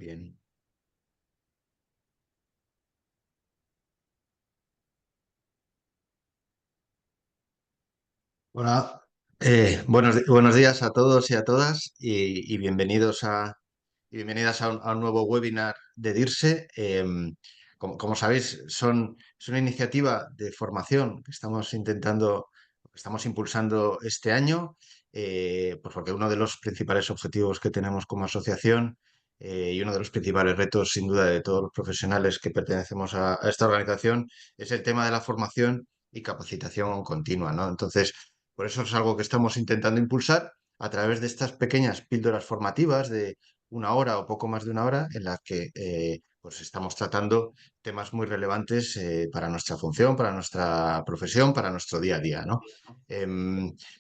bien. Hola, buenos días a todos y a todas y bienvenidos y bienvenidas a un nuevo webinar de DIRSE. Como sabéis, es una iniciativa de formación que estamos impulsando este año, pues porque uno de los principales objetivos que tenemos como asociación y uno de los principales retos, sin duda, de todos los profesionales que pertenecemos a esta organización es el tema de la formación y capacitación continua, ¿no? Entonces, por eso es algo que estamos intentando impulsar a través de estas pequeñas píldoras formativas de una hora o poco más de una hora en las que pues estamos tratando temas muy relevantes para nuestra función, para nuestra profesión, para nuestro día a día, ¿no?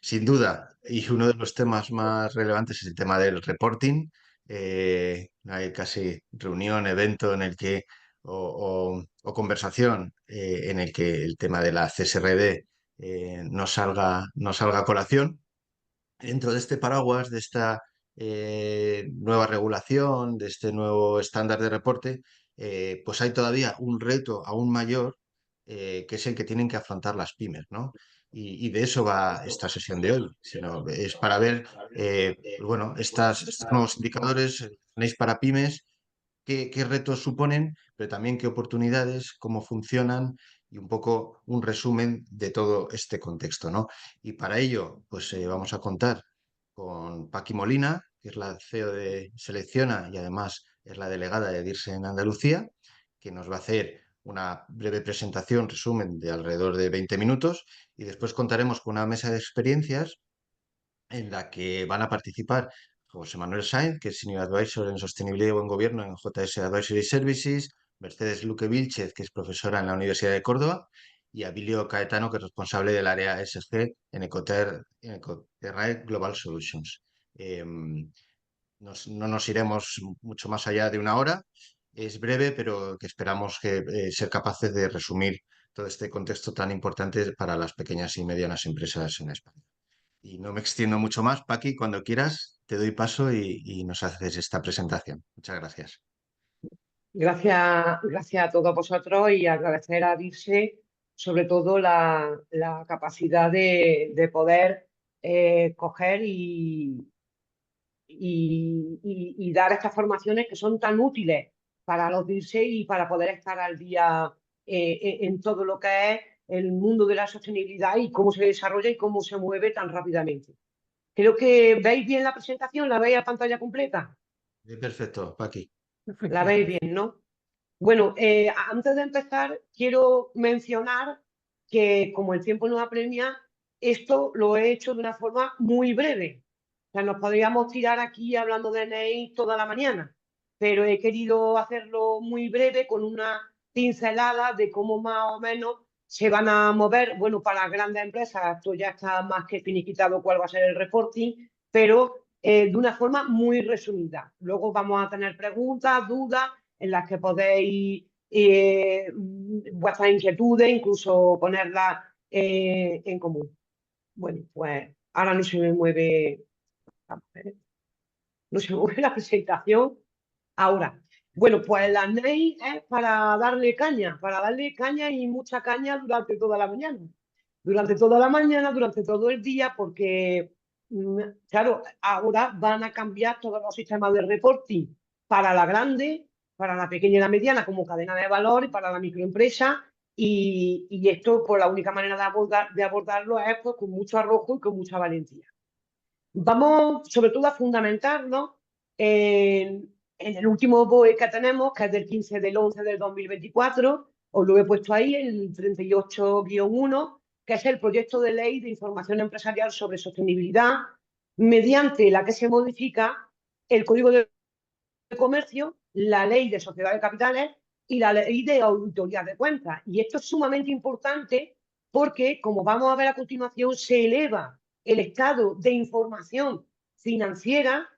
Sin duda, y uno de los temas más relevantes es el tema del reporting. Hay casi reunión, evento en el que o conversación en el que el tema de la CSRD no salga a colación. Dentro de este paraguas, de esta nueva regulación, de este nuevo estándar de reporte, pues hay todavía un reto aún mayor, que es el que tienen que afrontar las pymes, ¿no? Y de eso va esta sesión de hoy, sino es para ver, pues bueno, estos nuevos indicadores tenéis para pymes, qué retos suponen, pero también qué oportunidades, cómo funcionan y un poco un resumen de todo este contexto, ¿no? Y para ello, pues vamos a contar con Paqui Molina, que es la CEO de Selecciona y además es la delegada de DIRSE en Andalucía, que nos va a hacer una breve presentación, resumen de alrededor de 20 minutos, y después contaremos con una mesa de experiencias en la que van a participar José Manuel Sainz, que es Senior Advisor en Sostenibilidad y Buen Gobierno en JS Advisory Services, Mercedes Luque Vilchez, que es profesora en la Universidad de Córdoba, y Abilio Caetano, que es responsable del área ESG en Ecoterra Global Solutions. No nos iremos mucho más allá de una hora. Es breve, pero que esperamos ser capaces de resumir todo este contexto tan importante para las pequeñas y medianas empresas en España. Y no me extiendo mucho más, Paqui, cuando quieras, te doy paso y nos haces esta presentación. Muchas gracias. Gracias a todos vosotros y agradecer a DIRSE sobre todo la capacidad de poder coger y dar estas formaciones que son tan útiles para los DIRSE y para poder estar al día en todo lo que es el mundo de la sostenibilidad y cómo se desarrolla y cómo se mueve tan rápidamente. Creo que veis bien la presentación, la veis a pantalla completa. Perfecto, Paqui. La veis bien, ¿no? Bueno, antes de empezar, quiero mencionar que como el tiempo nos apremia, esto lo he hecho de una forma muy breve. O sea, nos podríamos tirar aquí hablando de NEI toda la mañana, pero he querido hacerlo muy breve con una pincelada de cómo más o menos se van a mover. Bueno, para las grandes empresas esto ya está más que finiquitado cuál va a ser el reporting, pero de una forma muy resumida. Luego vamos a tener preguntas, dudas en las que podéis vuestras inquietudes, incluso ponerlas en común. Bueno, pues ahora no se me mueve, vamos a ver, no se me mueve la presentación. Ahora, bueno, pues la NEI es para darle caña y mucha caña durante toda la mañana. Durante toda la mañana, durante todo el día, porque, claro, ahora van a cambiar todos los sistemas de reporting para la grande, para la pequeña y la mediana como cadena de valor y para la microempresa. Y esto, por la única manera de abordarlo es pues, con mucho arrojo y con mucha valentía. Vamos sobre todo a fundamentarnos en el último BOE que tenemos, que es del 15 del 11 del 2024, os lo he puesto ahí, el 38-1, que es el proyecto de ley de información empresarial sobre sostenibilidad, mediante la que se modifica el Código de Comercio, la ley de sociedades de capitales y la ley de auditoría de cuentas. Y esto es sumamente importante porque, como vamos a ver a continuación, se eleva el estado de información financiera,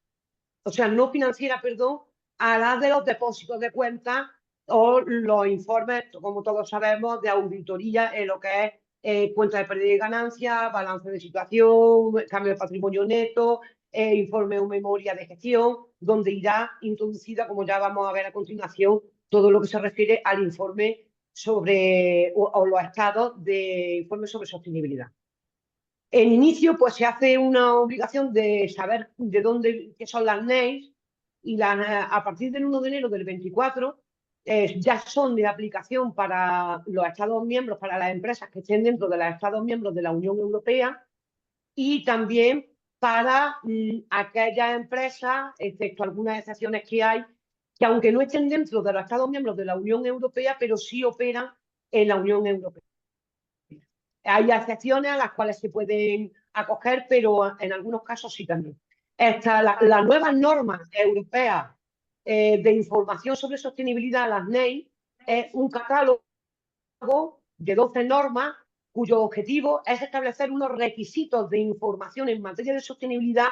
o sea, no financiera, perdón, a la de los depósitos de cuentas o los informes, como todos sabemos, de auditoría en lo que es cuenta de pérdida y ganancia, balance de situación, cambio de patrimonio neto, informe o memoria de gestión. donde irá introducida, como ya vamos a ver a continuación, todo lo que se refiere al informe sobre, o los estados de informe sobre sostenibilidad. En inicio, pues se hace una obligación de saber de dónde, qué son las NEIs, y a partir del 1 de enero del 24 ya son de aplicación para los Estados miembros, para las empresas que estén dentro de los Estados miembros de la Unión Europea, y también para aquellas empresas, excepto algunas excepciones que hay, que aunque no estén dentro de los Estados miembros de la Unión Europea, pero sí operan en la Unión Europea. Hay excepciones a las cuales se pueden acoger, pero en algunos casos sí también. Las nuevas normas europeas de información sobre sostenibilidad, las NEI, es un catálogo de 12 normas cuyo objetivo es establecer unos requisitos de información en materia de sostenibilidad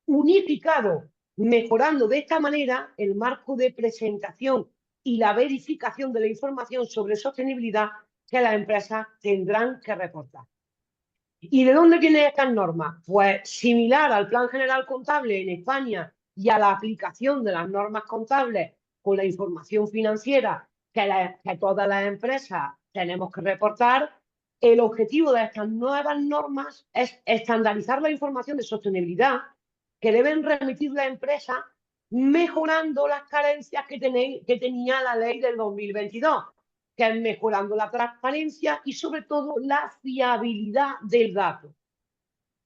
unificados, mejorando de esta manera el marco de presentación y la verificación de la información sobre sostenibilidad que las empresas tendrán que reportar. ¿Y de dónde vienen estas normas? Pues similar al Plan General Contable en España y a la aplicación de las normas contables con la información financiera que todas las empresas tenemos que reportar, el objetivo de estas nuevas normas es estandarizar la información de sostenibilidad que deben remitir la empresa, mejorando las carencias que tenía la ley del 2022, que es mejorando la transparencia y sobre todo la fiabilidad del dato.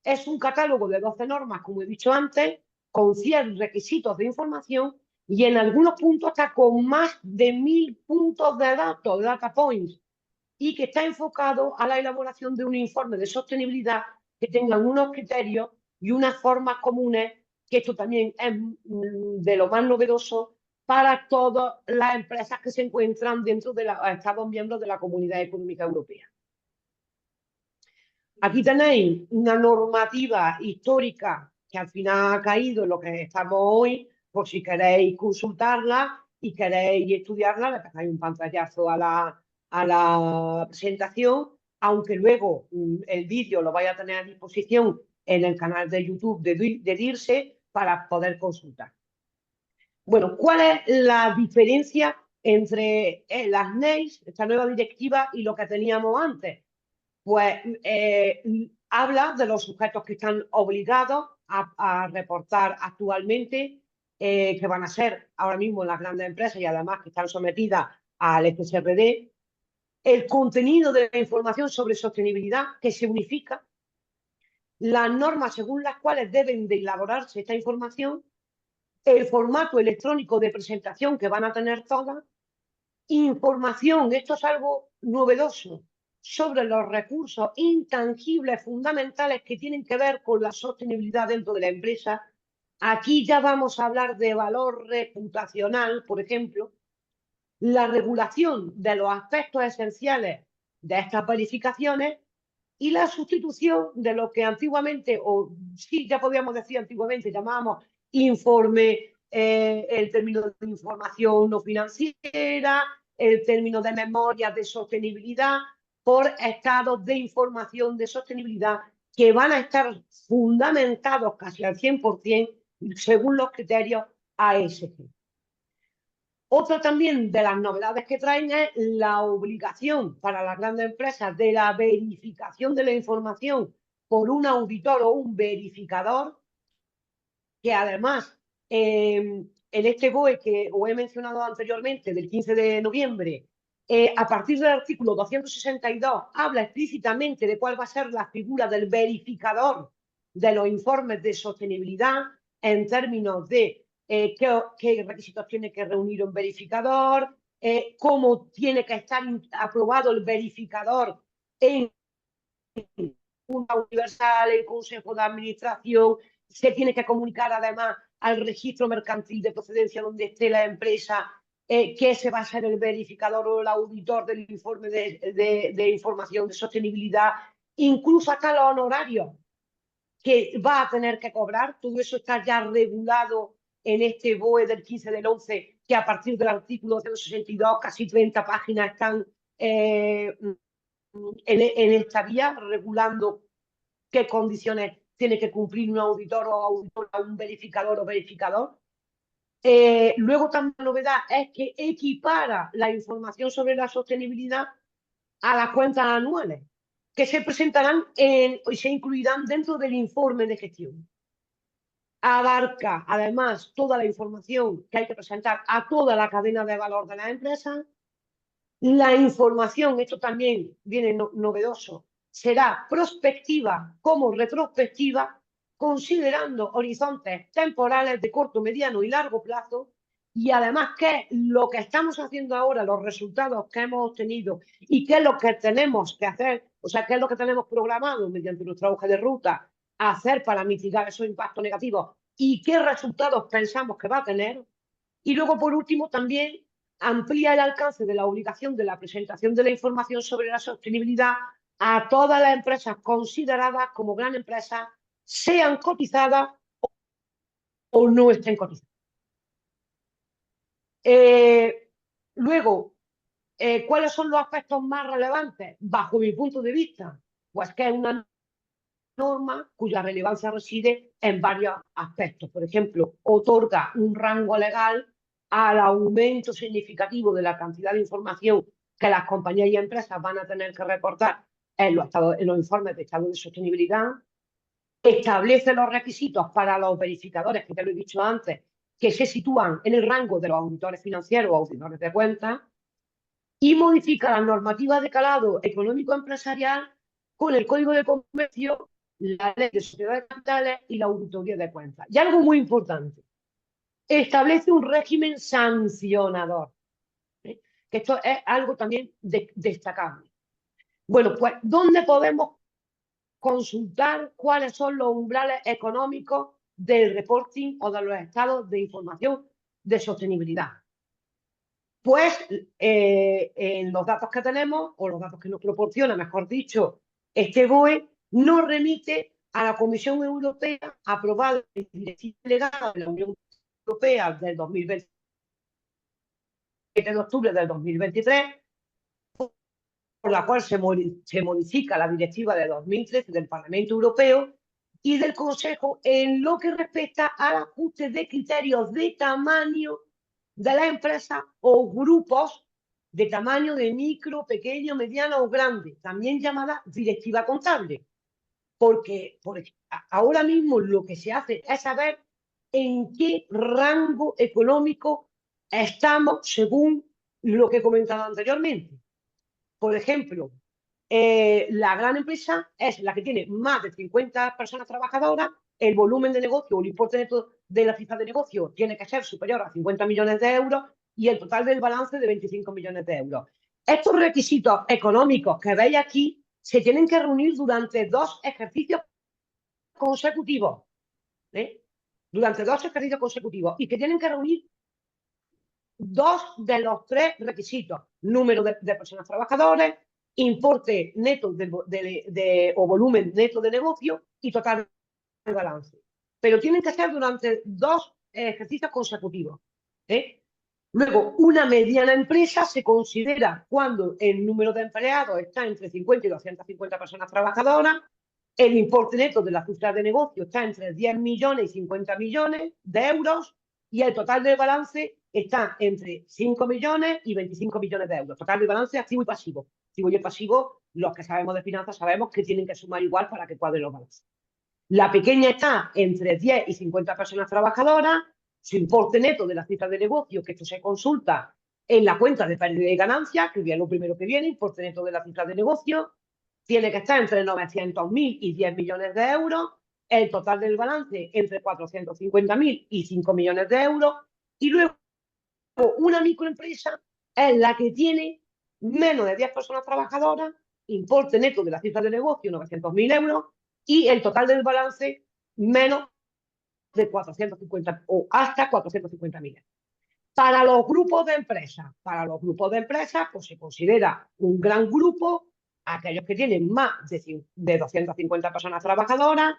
Es un catálogo de 12 normas, como he dicho antes, con 100 requisitos de información y en algunos puntos hasta con más de 1000 puntos de datos, de data points, y que está enfocado a la elaboración de un informe de sostenibilidad que tengan unos criterios y unas formas comunes, que esto también es de lo más novedoso para todas las empresas que se encuentran dentro de los Estados miembros de la Comunidad Económica Europea. Aquí tenéis una normativa histórica que al final ha caído en lo que estamos hoy, por si queréis consultarla y queréis estudiarla, le pegáis un pantallazo a la presentación, aunque luego el vídeo lo vaya a tener a disposición en el canal de YouTube de DIRSE para poder consultar. Bueno, ¿cuál es la diferencia entre las NEIs, esta nueva directiva, y lo que teníamos antes? Pues habla de los sujetos que están obligados a reportar actualmente, que van a ser ahora mismo las grandes empresas y además que están sometidas al FSRD, el contenido de la información sobre sostenibilidad que se unifica, las normas según las cuales deben de elaborarse esta información, el formato electrónico de presentación que van a tener todas, información, esto es algo novedoso, sobre los recursos intangibles fundamentales que tienen que ver con la sostenibilidad dentro de la empresa. Aquí ya vamos a hablar de valor reputacional, por ejemplo, la regulación de los aspectos esenciales de estas verificaciones y la sustitución de lo que antiguamente, o sí, ya podríamos decir antiguamente, llamábamos informe, el término de información no financiera, el término de memorias de sostenibilidad, por estados de información de sostenibilidad que van a estar fundamentados casi al 100% según los criterios ASG. Otra también de las novedades que traen es la obligación para las grandes empresas de la verificación de la información por un auditor o un verificador, que además en este BOE que os he mencionado anteriormente, del 15 de noviembre, a partir del artículo 262, habla explícitamente de cuál va a ser la figura del verificador de los informes de sostenibilidad en términos de qué requisitos tiene que reunir un verificador, cómo tiene que estar aprobado el verificador en Junta Universal, el Consejo de Administración, se tiene que comunicar además al registro mercantil de procedencia donde esté la empresa, que ese va a ser el verificador o el auditor del informe de información de sostenibilidad, incluso hasta los honorarios que va a tener que cobrar. Todo eso está ya regulado en este BOE del 15 del 11, que a partir del artículo 162, casi 30 páginas están en esta vía, regulando qué condiciones tiene que cumplir un auditor o auditora, un verificador o verificador. Luego también la novedad es que equipara la información sobre la sostenibilidad a las cuentas anuales, que se presentarán y se incluirán dentro del informe de gestión. Abarca además toda la información que hay que presentar a toda la cadena de valor de la empresa. La información, esto también viene novedoso, será prospectiva como retrospectiva, considerando horizontes temporales de corto, mediano y largo plazo, y además qué es lo que estamos haciendo ahora, los resultados que hemos obtenido y qué es lo que tenemos que hacer, o sea, qué es lo que tenemos programado mediante nuestra hoja de ruta hacer para mitigar esos impactos negativos y qué resultados pensamos que va a tener. Y luego, por último, también amplía el alcance de la obligación de la presentación de la información sobre la sostenibilidad a todas las empresas consideradas como gran empresas, sean cotizadas o no estén cotizadas. Luego, ¿cuáles son los aspectos más relevantes bajo mi punto de vista? Pues que es una norma cuya relevancia reside en varios aspectos. Por ejemplo, otorga un rango legal al aumento significativo de la cantidad de información que las compañías y empresas van a tener que reportar en los informes de estado de sostenibilidad. Establece los requisitos para los verificadores, que te lo he dicho antes, que se sitúan en el rango de los auditores financieros o auditores de cuentas, y modifica la normativa de calado económico empresarial con el Código de Comercio, la Ley de Sociedades de Capitales y la Auditoría de Cuentas. Y algo muy importante, establece un régimen sancionador, ¿eh? Que esto es algo también destacable. Bueno, pues, ¿dónde podemos consultar cuáles son los umbrales económicos del reporting o de los estados de información de sostenibilidad? Pues en los datos que tenemos, o los datos que nos proporciona, mejor dicho, este BOE, nos remite a la Comisión Europea, aprobada en Directiva Delegada de la Unión Europea del 2020, de octubre del 2023, por la cual se modifica la Directiva de 2013 del Parlamento Europeo y del Consejo en lo que respecta al ajuste de criterios de tamaño de la empresa o grupos de tamaño de micro, pequeño, mediano o grande, también llamada directiva contable. Porque ahora mismo lo que se hace es saber en qué rango económico estamos según lo que he comentado anteriormente. Por ejemplo, la gran empresa es la que tiene más de 50 personas trabajadoras, el volumen de negocio o el importe neto de la cifra de negocio tiene que ser superior a 50 millones de euros y el total del balance de 25 millones de euros. Estos requisitos económicos que veis aquí se tienen que reunir durante 2 ejercicios consecutivos, ¿eh? Durante 2 ejercicios consecutivos, y que tienen que reunir 2 de los 3 requisitos: número de personas trabajadoras, importe neto o volumen neto de negocio y total de balance. Pero tienen que ser durante 2 ejercicios consecutivos, ¿eh? Luego, una mediana empresa se considera cuando el número de empleados está entre 50 y 250 personas trabajadoras, el importe neto de la cifra de negocio está entre 10 millones y 50 millones de euros y el total de balance está entre 5 millones y 25 millones de euros. Total de balance activo y pasivo. Activo y pasivo, los que sabemos de finanzas sabemos que tienen que sumar igual para que cuadren los balances. La pequeña está entre 10 y 50 personas trabajadoras, su importe neto de la cifra de negocio, que esto se consulta en la cuenta de pérdida y ganancia, que es lo primero que viene, importe neto de la cifra de negocio, tiene que estar entre 900.000 y 10 millones de euros, el total del balance entre 450.000 y 5 millones de euros, y luego una microempresa es la que tiene menos de 10 personas trabajadoras, importe neto de la cifra de negocio 900.000 euros y el total del balance menos de 450 o hasta 450.000. Para los grupos de empresas, pues se considera un gran grupo aquellos que tienen más de 250 personas trabajadoras,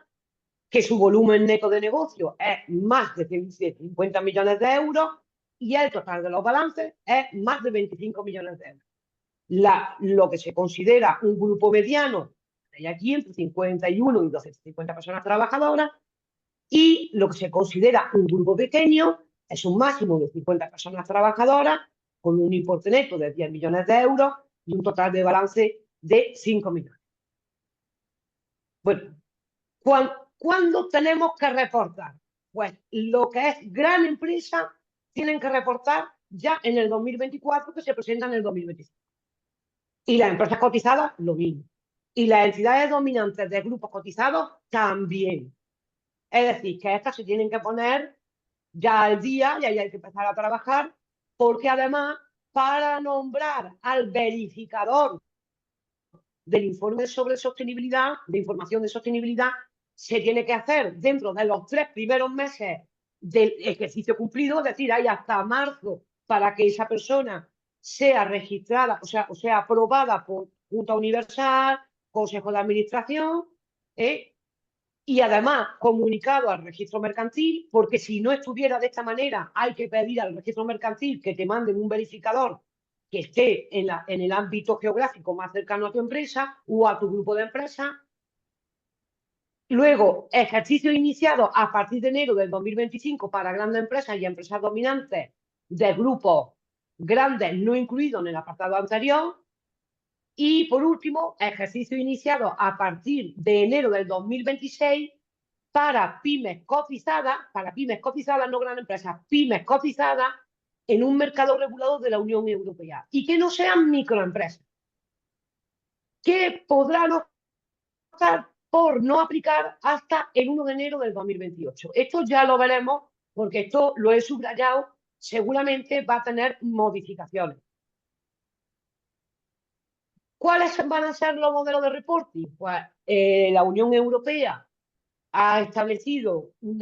que su volumen neto de negocio es más de 50 millones de euros y el total de los balances es más de 25 millones de euros. Lo que se considera un grupo mediano, hay aquí entre 51 y 250 personas trabajadoras, y lo que se considera un grupo pequeño Es un máximo de 50 personas trabajadoras con un importe neto de 10 millones de euros y un total de balance de 5 millones. Bueno, ¿cuándo tenemos que reportar? Pues lo que es gran empresa tienen que reportar ya en el 2024, que se presenta en el 2025. Y las empresas cotizadas, lo mismo. Y las entidades dominantes de grupos cotizados, también. Es decir, que estas se tienen que poner ya al día y ahí hay que empezar a trabajar, porque además, para nombrar al verificador del informe sobre sostenibilidad, de información de sostenibilidad, se tiene que hacer dentro de los 3 primeros meses del ejercicio cumplido, es decir, hay hasta marzo para que esa persona sea registrada, o sea aprobada por Junta Universal, Consejo de Administración, y además comunicado al registro mercantil, porque si no estuviera de esta manera, hay que pedir al registro mercantil que te manden un verificador que esté en el ámbito geográfico más cercano a tu empresa o a tu grupo de empresas. Luego, ejercicio iniciado a partir de enero del 2025 para grandes empresas y empresas dominantes de grupos grandes no incluidos en el apartado anterior. Y por último, ejercicio iniciado a partir de enero del 2026 para pymes cotizadas, no grandes empresas, pymes cotizadas en un mercado regulado de la Unión Europea y que no sean microempresas, que podrán optar por no aplicar hasta el 1 de enero del 2028. Esto ya lo veremos porque esto lo he subrayado, seguramente va a tener modificaciones. ¿Cuáles van a ser los modelos de reporting? Pues la Unión Europea ha establecido un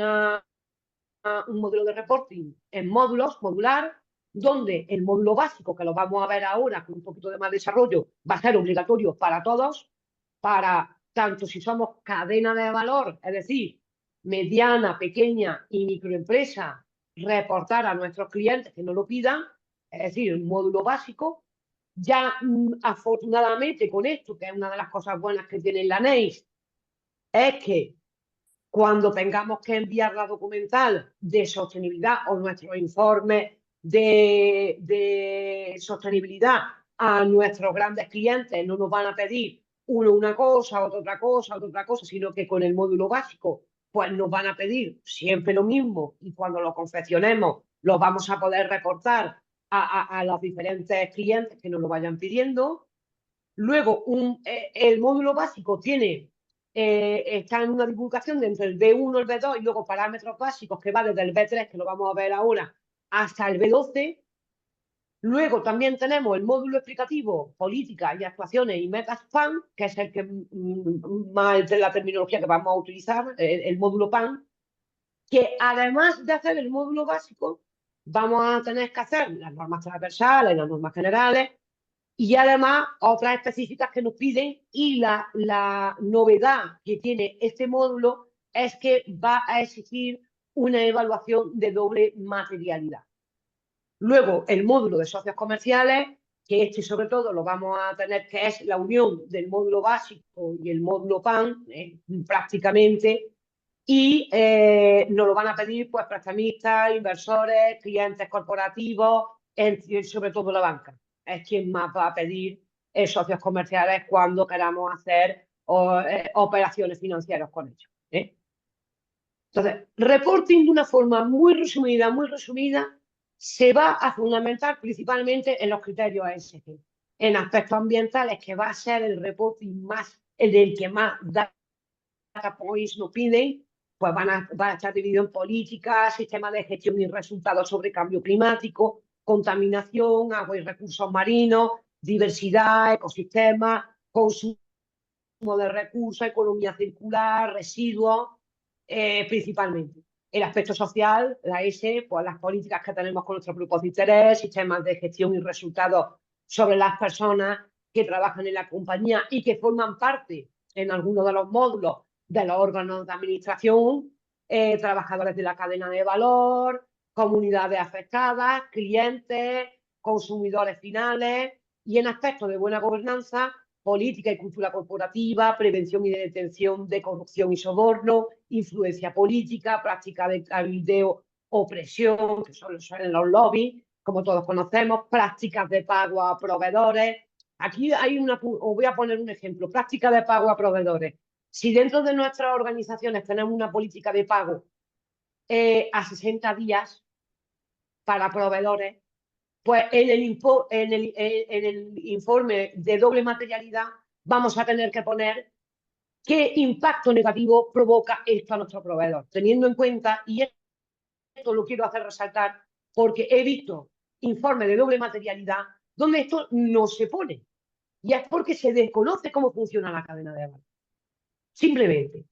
modelo de reporting en módulos, modular, donde el módulo básico, que lo vamos a ver ahora con un poquito de más desarrollo, va a ser obligatorio para todos, para tanto si somos cadena de valor, es decir, mediana, pequeña y microempresa, reportar a nuestros clientes que no lo pidan, es decir, el módulo básico. Ya afortunadamente con esto, que es una de las cosas buenas que tiene la NEIS, es que cuando tengamos que enviar la documental de sostenibilidad o nuestro informe de sostenibilidad a nuestros grandes clientes, no nos van a pedir uno una cosa, otro otra cosa, sino que con el módulo básico pues nos van a pedir siempre lo mismo y cuando lo confeccionemos lo vamos a poder reportar a los diferentes clientes que nos lo vayan pidiendo. Luego, el módulo básico está en una divulgación de entre el B1 y el B2 y luego parámetros básicos que va desde el B3, que lo vamos a ver ahora, hasta el B12. Luego también tenemos el módulo explicativo, políticas y actuaciones y metas PAN, que es el que más de la terminología que vamos a utilizar, el módulo PAN, que además de hacer el módulo básico, vamos a tener que hacer las normas transversales, las normas generales, y además otras específicas que nos piden, y la novedad que tiene este módulo es que va a exigir una evaluación de doble materialidad. Luego, el módulo de socios comerciales, que este sobre todo lo vamos a tener, que es la unión del módulo básico y el módulo PAN, prácticamente, y nos lo van a pedir pues prestamistas, inversores, clientes corporativos, sobre todo la banca. Es quien más va a pedir socios comerciales cuando queramos hacer operaciones financieras con ellos. Entonces, reporting de una forma muy resumida, se va a fundamentar principalmente en los criterios ESG. En aspectos ambientales, que va a ser el reporting el del que más data points nos piden, pues va a estar dividido en políticas, sistemas de gestión y resultados sobre cambio climático, contaminación, agua y recursos marinos, diversidad, ecosistemas, consumo de recursos, economía circular, residuos, principalmente. El aspecto social, la S, pues las políticas que tenemos con nuestros grupos de interés, sistemas de gestión y resultados sobre las personas que trabajan en la compañía y que forman parte en algunos de los módulos de los órganos de administración, trabajadores de la cadena de valor, comunidades afectadas, clientes, consumidores finales, y en aspectos de buena gobernanza, política y cultura corporativa, prevención y detención de corrupción y soborno, influencia política, práctica de cabildeo opresión, que son los lobbies, como todos conocemos, prácticas de pago a proveedores. Aquí os voy a poner un ejemplo, práctica de pago a proveedores. Si dentro de nuestras organizaciones tenemos una política de pago a 60 días para proveedores, pues en el informe de doble materialidad vamos a tener que poner qué impacto negativo provoca esto a nuestro proveedor, teniendo en cuenta, y esto lo quiero hacer resaltar, porque he visto informes de doble materialidad donde esto no se pone, y es porque se desconoce cómo funciona la cadena de valor. Simplemente.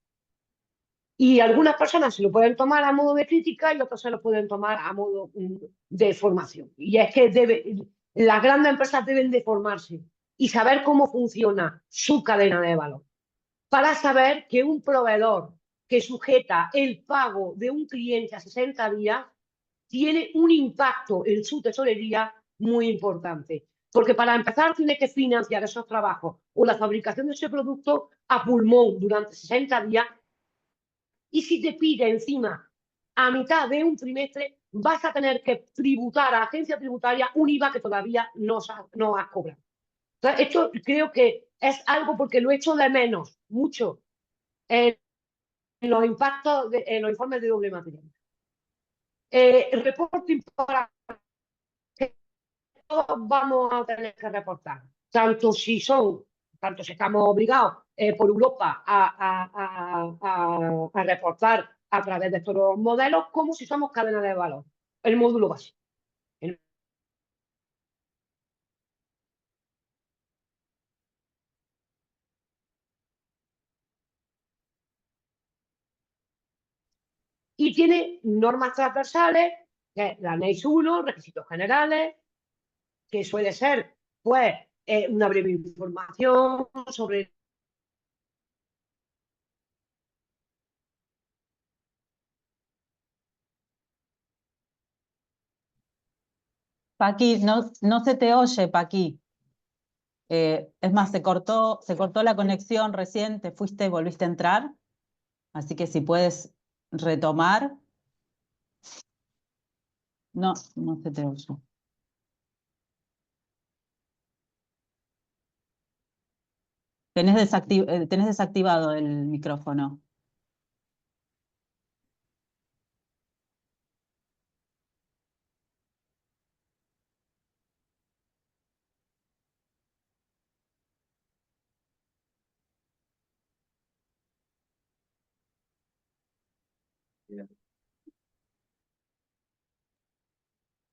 Y algunas personas se lo pueden tomar a modo de crítica y otras se lo pueden tomar a modo de formación. Y es que las grandes empresas deben de formarse y saber cómo funciona su cadena de valor para saber que un proveedor que sujeta el pago de un cliente a 60 días tiene un impacto en su tesorería muy importante. Porque para empezar tiene que financiar esos trabajos o la fabricación de ese producto a pulmón durante 60 días. Y si te pide encima a mitad de un trimestre, vas a tener que tributar a la agencia tributaria un IVA que todavía no has cobrado. Entonces, esto creo que es algo porque lo he hecho de menos, mucho, en los impactos, en los informes de doble material. El reporting para que todos vamos a tener que reportar, tanto si estamos obligados por Europa a reportar a través de estos modelos, como si somos cadena de valor, el módulo básico. Y tiene normas transversales, que es la NEIS 1, requisitos generales, que suele ser, pues, una breve información sobre... Paqui, no se te oye, Paqui. Es más, se cortó la conexión recién, te fuiste, volviste a entrar. Así que si puedes retomar. No se te oye. Tenés desactivado el micrófono.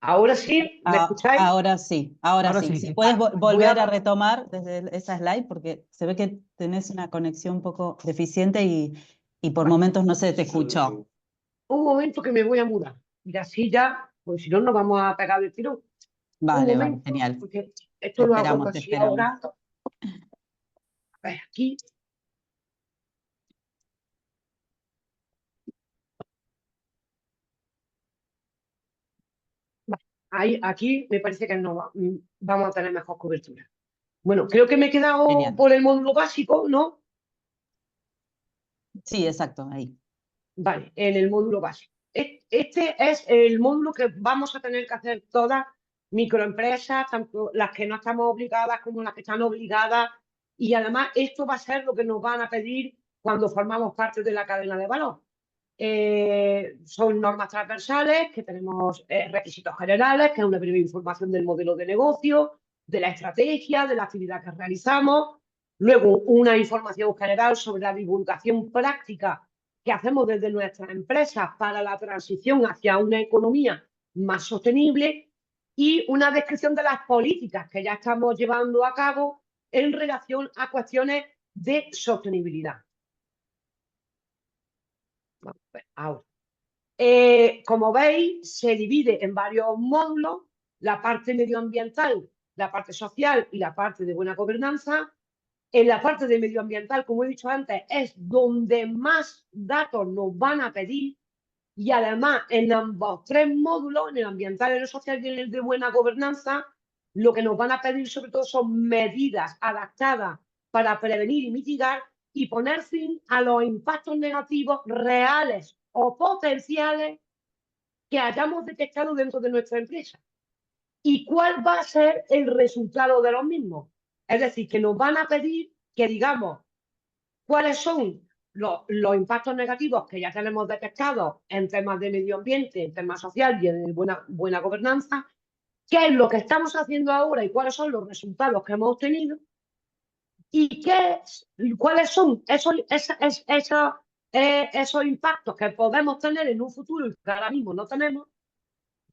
Ahora sí, ¿me escucháis? Ahora sí. Si puedes volver a retomar desde esa slide, porque se ve que tenés una conexión un poco deficiente y por momentos no se te escuchó. Un momento que me voy a mudar. Y así ya, pues si no, nos vamos a pegar el tiro. Vale, genial. Porque esto lo hago casi ahora. A ver, aquí. Aquí me parece que no vamos a tener mejor cobertura. Bueno, creo que me he quedado por el módulo básico, ¿no? Sí, exacto, ahí. Vale, en el módulo básico. Este es el módulo que vamos a tener que hacer todas microempresas, tanto las que no estamos obligadas como las que están obligadas. Y además esto va a ser lo que nos van a pedir cuando formamos parte de la cadena de valor. Son normas transversales, que tenemos requisitos generales, que es una breve información del modelo de negocio, de la estrategia, de la actividad que realizamos. Luego, una información general sobre la divulgación práctica que hacemos desde nuestras empresas para la transición hacia una economía más sostenible y una descripción de las políticas que ya estamos llevando a cabo en relación a cuestiones de sostenibilidad. Ahora. Como veis, se divide en varios módulos, la parte medioambiental, la parte social y la parte de buena gobernanza. En la parte de medioambiental, como he dicho antes, es donde más datos nos van a pedir y además en ambos tres módulos, en el ambiental, en el social y en el de buena gobernanza, lo que nos van a pedir sobre todo son medidas adaptadas para prevenir y mitigar y poner fin a los impactos negativos reales o potenciales que hayamos detectado dentro de nuestra empresa. ¿Y cuál va a ser el resultado de los mismos? Es decir, que nos van a pedir que digamos cuáles son los impactos negativos que ya tenemos detectados en temas de medio ambiente, en temas sociales y en buena gobernanza, qué es lo que estamos haciendo ahora y cuáles son los resultados que hemos obtenido y cuáles son esos impactos que podemos tener en un futuro y que ahora mismo no tenemos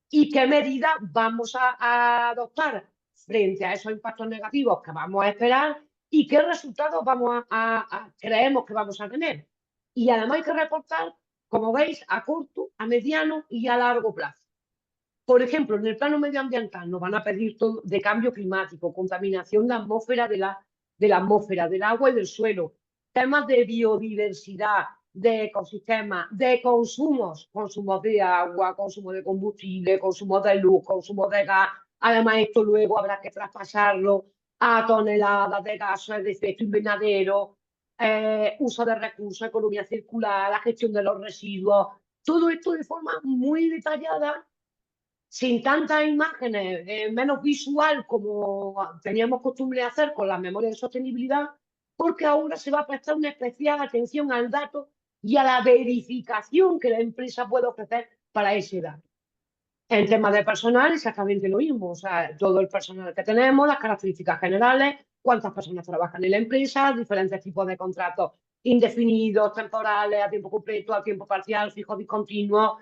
y qué medidas vamos a adoptar frente a esos impactos negativos que vamos a esperar y qué resultados creemos que vamos a tener. Y además hay que reportar, como veis, a corto, a mediano y a largo plazo. Por ejemplo, en el plano medioambiental nos van a pedir todo de cambio climático, contaminación de la atmósfera, del agua y del suelo, temas de biodiversidad, de ecosistemas, de consumos de agua, consumo de combustible, consumo de luz, consumo de gas. Además, esto luego habrá que traspasarlo a toneladas de gases de efecto invernadero, uso de recursos, economía circular, la gestión de los residuos. Todo esto de forma muy detallada, sin tantas imágenes, menos visual como teníamos costumbre de hacer con las memorias de sostenibilidad, porque ahora se va a prestar una especial atención al dato y a la verificación que la empresa puede ofrecer para ese dato. En temas de personal, exactamente lo mismo. O sea, todo el personal que tenemos, las características generales, cuántas personas trabajan en la empresa, diferentes tipos de contratos indefinidos, temporales, a tiempo completo, a tiempo parcial, fijos, discontinuos,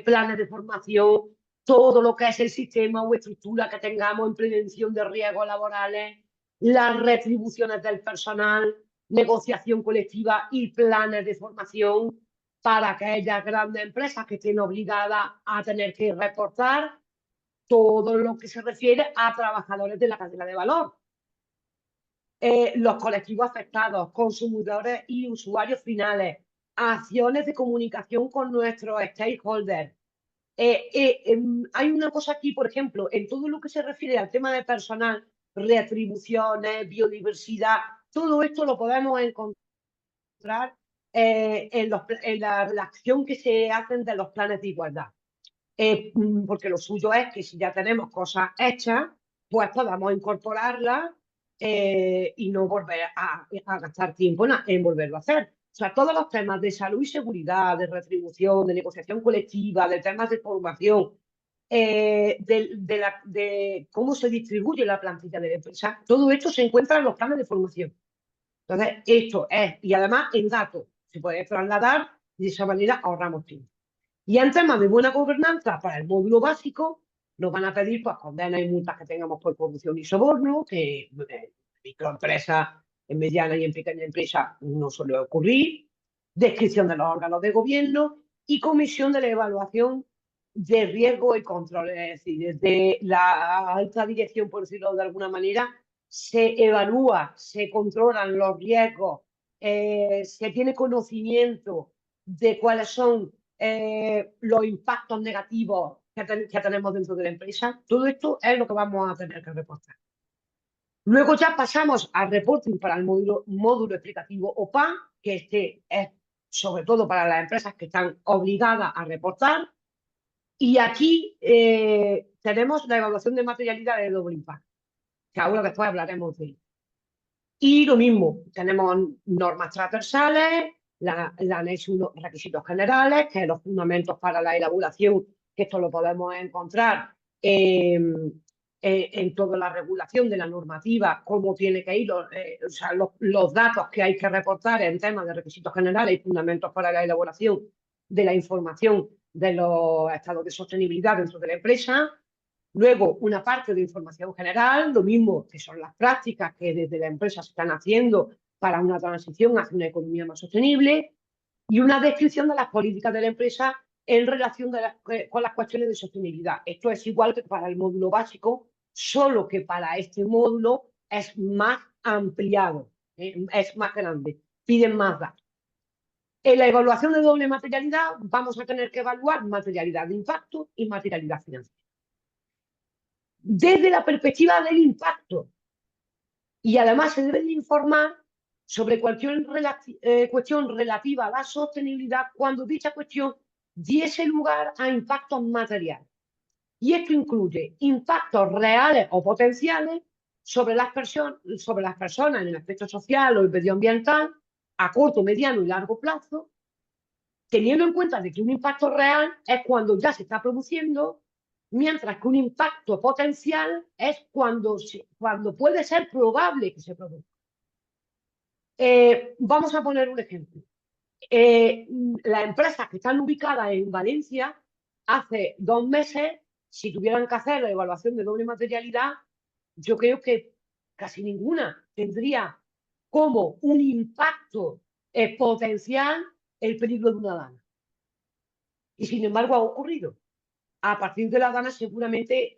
planes de formación, todo lo que es el sistema o estructura que tengamos en prevención de riesgos laborales, las retribuciones del personal, negociación colectiva y planes de formación para aquellas grandes empresas que estén obligadas a tener que reportar todo lo que se refiere a trabajadores de la cadena de valor. Los colectivos afectados, consumidores y usuarios finales, acciones de comunicación con nuestros stakeholders. Hay una cosa aquí, por ejemplo, en todo lo que se refiere al tema de personal, retribuciones, biodiversidad, todo esto lo podemos encontrar en la redacción que se hacen de los planes de igualdad. Porque lo suyo es que si ya tenemos cosas hechas, pues podamos incorporarlas y no volver a gastar tiempo en volverlo a hacer. O sea, todos los temas de salud y seguridad, de retribución, de negociación colectiva, de temas de formación, de cómo se distribuye la plantilla de la empresa, todo esto se encuentra en los planes de formación. Entonces, esto es, y además en datos, se puede trasladar y de esa manera ahorramos tiempo. Y en temas de buena gobernanza, para el módulo básico, nos van a pedir pues, condenas y multas que tengamos por corrupción y soborno, que en microempresas, en mediana y en pequeña empresa no suele ocurrir, descripción de los órganos de gobierno y comisión de la evaluación de riesgo y control. Es decir, desde la alta dirección, por decirlo de alguna manera, se evalúa, se controlan los riesgos, se tiene conocimiento de cuáles son los impactos negativos que tenemos dentro de la empresa. Todo esto es lo que vamos a tener que reportar. Luego ya pasamos al reporting para el módulo explicativo o PAN, que este es sobre todo para las empresas que están obligadas a reportar. Y aquí tenemos la evaluación de materialidad de doble impacto, que ahora después hablaremos de ello. Y lo mismo, tenemos normas transversales, la anexo 1, requisitos generales, que es los fundamentos para la elaboración, que esto lo podemos encontrar en toda la regulación de la normativa, cómo tiene que ir, o sea, los datos que hay que reportar en temas de requisitos generales y fundamentos para la elaboración de la información de los estados de sostenibilidad dentro de la empresa. Luego, una parte de información general, lo mismo que son las prácticas que desde la empresa se están haciendo para una transición hacia una economía más sostenible, y una descripción de las políticas de la empresa en relación con las cuestiones de sostenibilidad. Esto es igual que para el módulo básico, solo que para este módulo es más ampliado, es más grande, piden más datos. En la evaluación de doble materialidad vamos a tener que evaluar materialidad de impacto y materialidad financiera. Desde la perspectiva del impacto. Y además se debe de informar sobre cualquier cuestión relativa a la sostenibilidad cuando dicha cuestión diese lugar a impactos materiales. Y esto incluye impactos reales o potenciales sobre las personas en el aspecto social o el medioambiental a corto, mediano y largo plazo, teniendo en cuenta de que un impacto real es cuando ya se está produciendo, mientras que un impacto potencial es cuando puede ser probable que se produzca. Vamos a poner un ejemplo. Las empresas que están ubicadas en Valencia, hace 2 meses, si tuvieran que hacer la evaluación de doble materialidad, yo creo que casi ninguna tendría como un impacto potencial el peligro de una dana. Y sin embargo ha ocurrido. A partir de la dana seguramente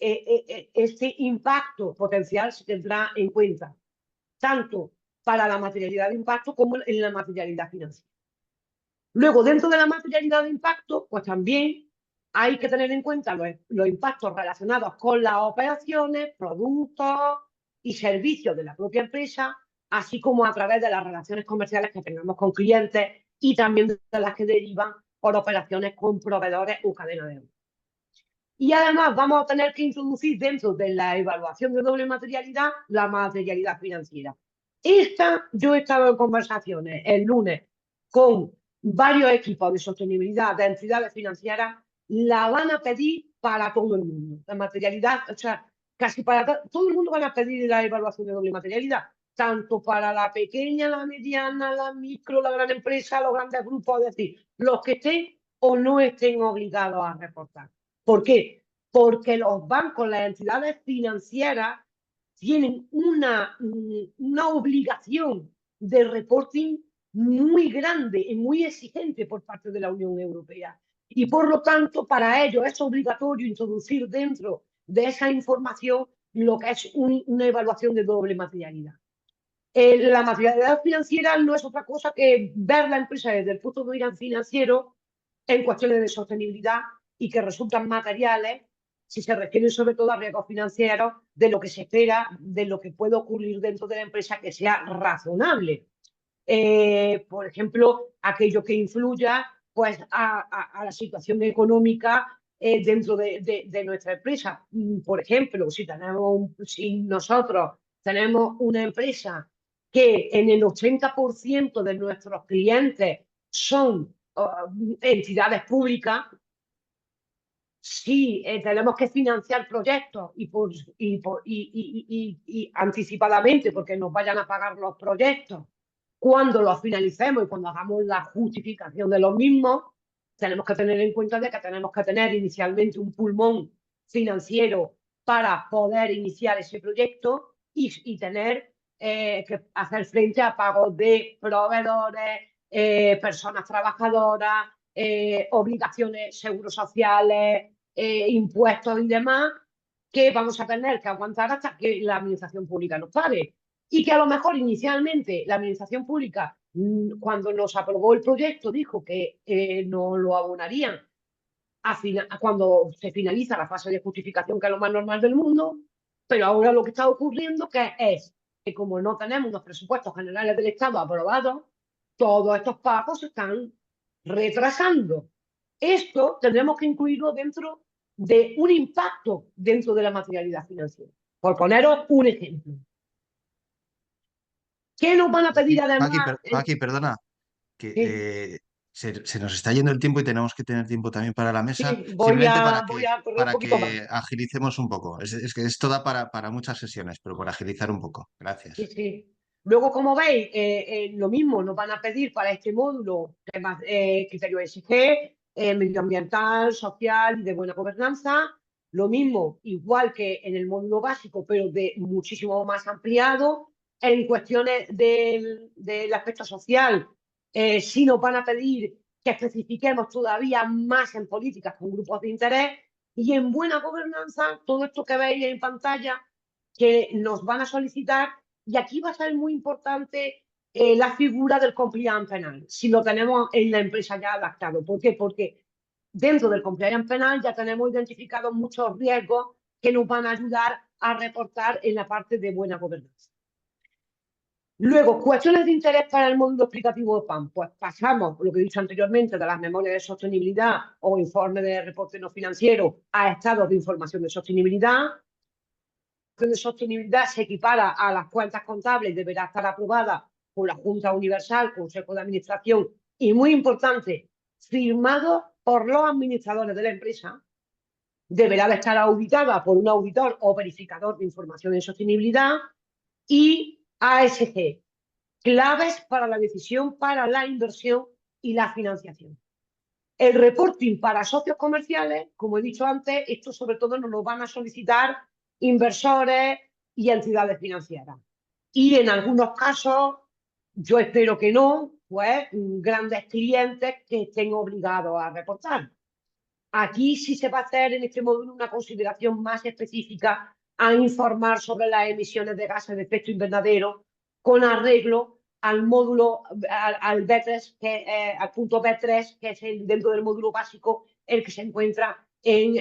este impacto potencial se tendrá en cuenta, tanto para la materialidad de impacto como en la materialidad financiera. Luego, dentro de la materialidad de impacto, pues también hay que tener en cuenta los impactos relacionados con las operaciones, productos y servicios de la propia empresa, así como a través de las relaciones comerciales que tengamos con clientes y también de las que derivan por operaciones con proveedores o cadenas de valor. Y además vamos a tener que introducir dentro de la evaluación de doble materialidad la materialidad financiera. Yo he estado en conversaciones el lunes con varios equipos de sostenibilidad de entidades financieras, la van a pedir para todo el mundo. La materialidad, o sea, casi para todo el mundo van a pedir la evaluación de doble materialidad, tanto para la pequeña, la mediana, la micro, la gran empresa, los grandes grupos, es decir, los que estén o no estén obligados a reportar. ¿Por qué? Porque los bancos, las entidades financieras, tienen una obligación de reporting muy grande y muy exigente por parte de la Unión Europea. Y por lo tanto, para ellos es obligatorio introducir dentro de esa información lo que es una evaluación de doble materialidad. La materialidad financiera no es otra cosa que ver la empresa desde el punto de vista financiero en cuestiones de sostenibilidad y que resultan materiales si se refieren sobre todo a riesgos financieros, de lo que se espera, de lo que puede ocurrir dentro de la empresa que sea razonable. Por ejemplo, aquello que influya pues, a la situación económica dentro de nuestra empresa. Por ejemplo, si nosotros tenemos una empresa que en el 80% de nuestros clientes son entidades públicas, si tenemos que financiar proyectos y anticipadamente porque nos vayan a pagar los proyectos, cuando los finalicemos y cuando hagamos la justificación de los mismos, tenemos que tener en cuenta de que tenemos que tener inicialmente un pulmón financiero para poder iniciar ese proyecto y tener que hacer frente a pagos de proveedores, personas trabajadoras, obligaciones seguros sociales, impuestos y demás, que vamos a tener que aguantar hasta que la administración pública nos pague. Y que a lo mejor inicialmente la administración pública, cuando nos aprobó el proyecto, dijo que no lo abonarían cuando se finaliza la fase de justificación, que es lo más normal del mundo, pero ahora lo que está ocurriendo es que como no tenemos unos presupuestos generales del Estado aprobados, todos estos pagos se están retrasando. Esto tendremos que incluirlo dentro de un impacto dentro de la materialidad financiera. Por poneros un ejemplo. ¿Qué nos van a pedir además? Paqui, perdona, que se nos está yendo el tiempo y tenemos que tener tiempo también para la mesa, Sí, voy simplemente a correr un para poquito más. que agilicemos un poco. Es que esto da para muchas sesiones, pero por agilizar un poco. Sí, Gracias. sí. Luego, como veis, lo mismo nos van a pedir para este módulo temas, criterios ESG, medioambiental, social y de buena gobernanza. Lo mismo, igual que en el módulo básico, pero de muchísimo más ampliado. En cuestiones del aspecto social, sí nos van a pedir que especifiquemos todavía más en políticas con grupos de interés. Y en buena gobernanza, todo esto que veis en pantalla, que nos van a solicitar. Y aquí va a ser muy importante la figura del compliance penal, si lo tenemos en la empresa ya adaptado. ¿Por qué? Porque dentro del compliance penal ya tenemos identificados muchos riesgos que nos van a ayudar a reportar en la parte de buena gobernanza. Luego, cuestiones de interés para el módulo explicativo de PAN. Pues pasamos, lo que he dicho anteriormente, de las memorias de sostenibilidad o informes de reporte no financiero a estados de información de sostenibilidad. La de sostenibilidad se equipara a las cuentas contables, deberá estar aprobada por la Junta Universal, Consejo de Administración y, muy importante, firmado por los administradores de la empresa. Deberá de estar auditada por un auditor o verificador de información en sostenibilidad. Y ASG, claves para la decisión para la inversión y la financiación. El reporting para socios comerciales, como he dicho antes, esto sobre todo nos lo van a solicitar inversores y entidades financieras. Y en algunos casos, yo espero que no, pues grandes clientes que estén obligados a reportar. Aquí sí se va a hacer en este módulo una consideración más específica a informar sobre las emisiones de gases de efecto invernadero con arreglo al módulo, al B3, al punto B3, que es dentro del módulo básico, el que se encuentra en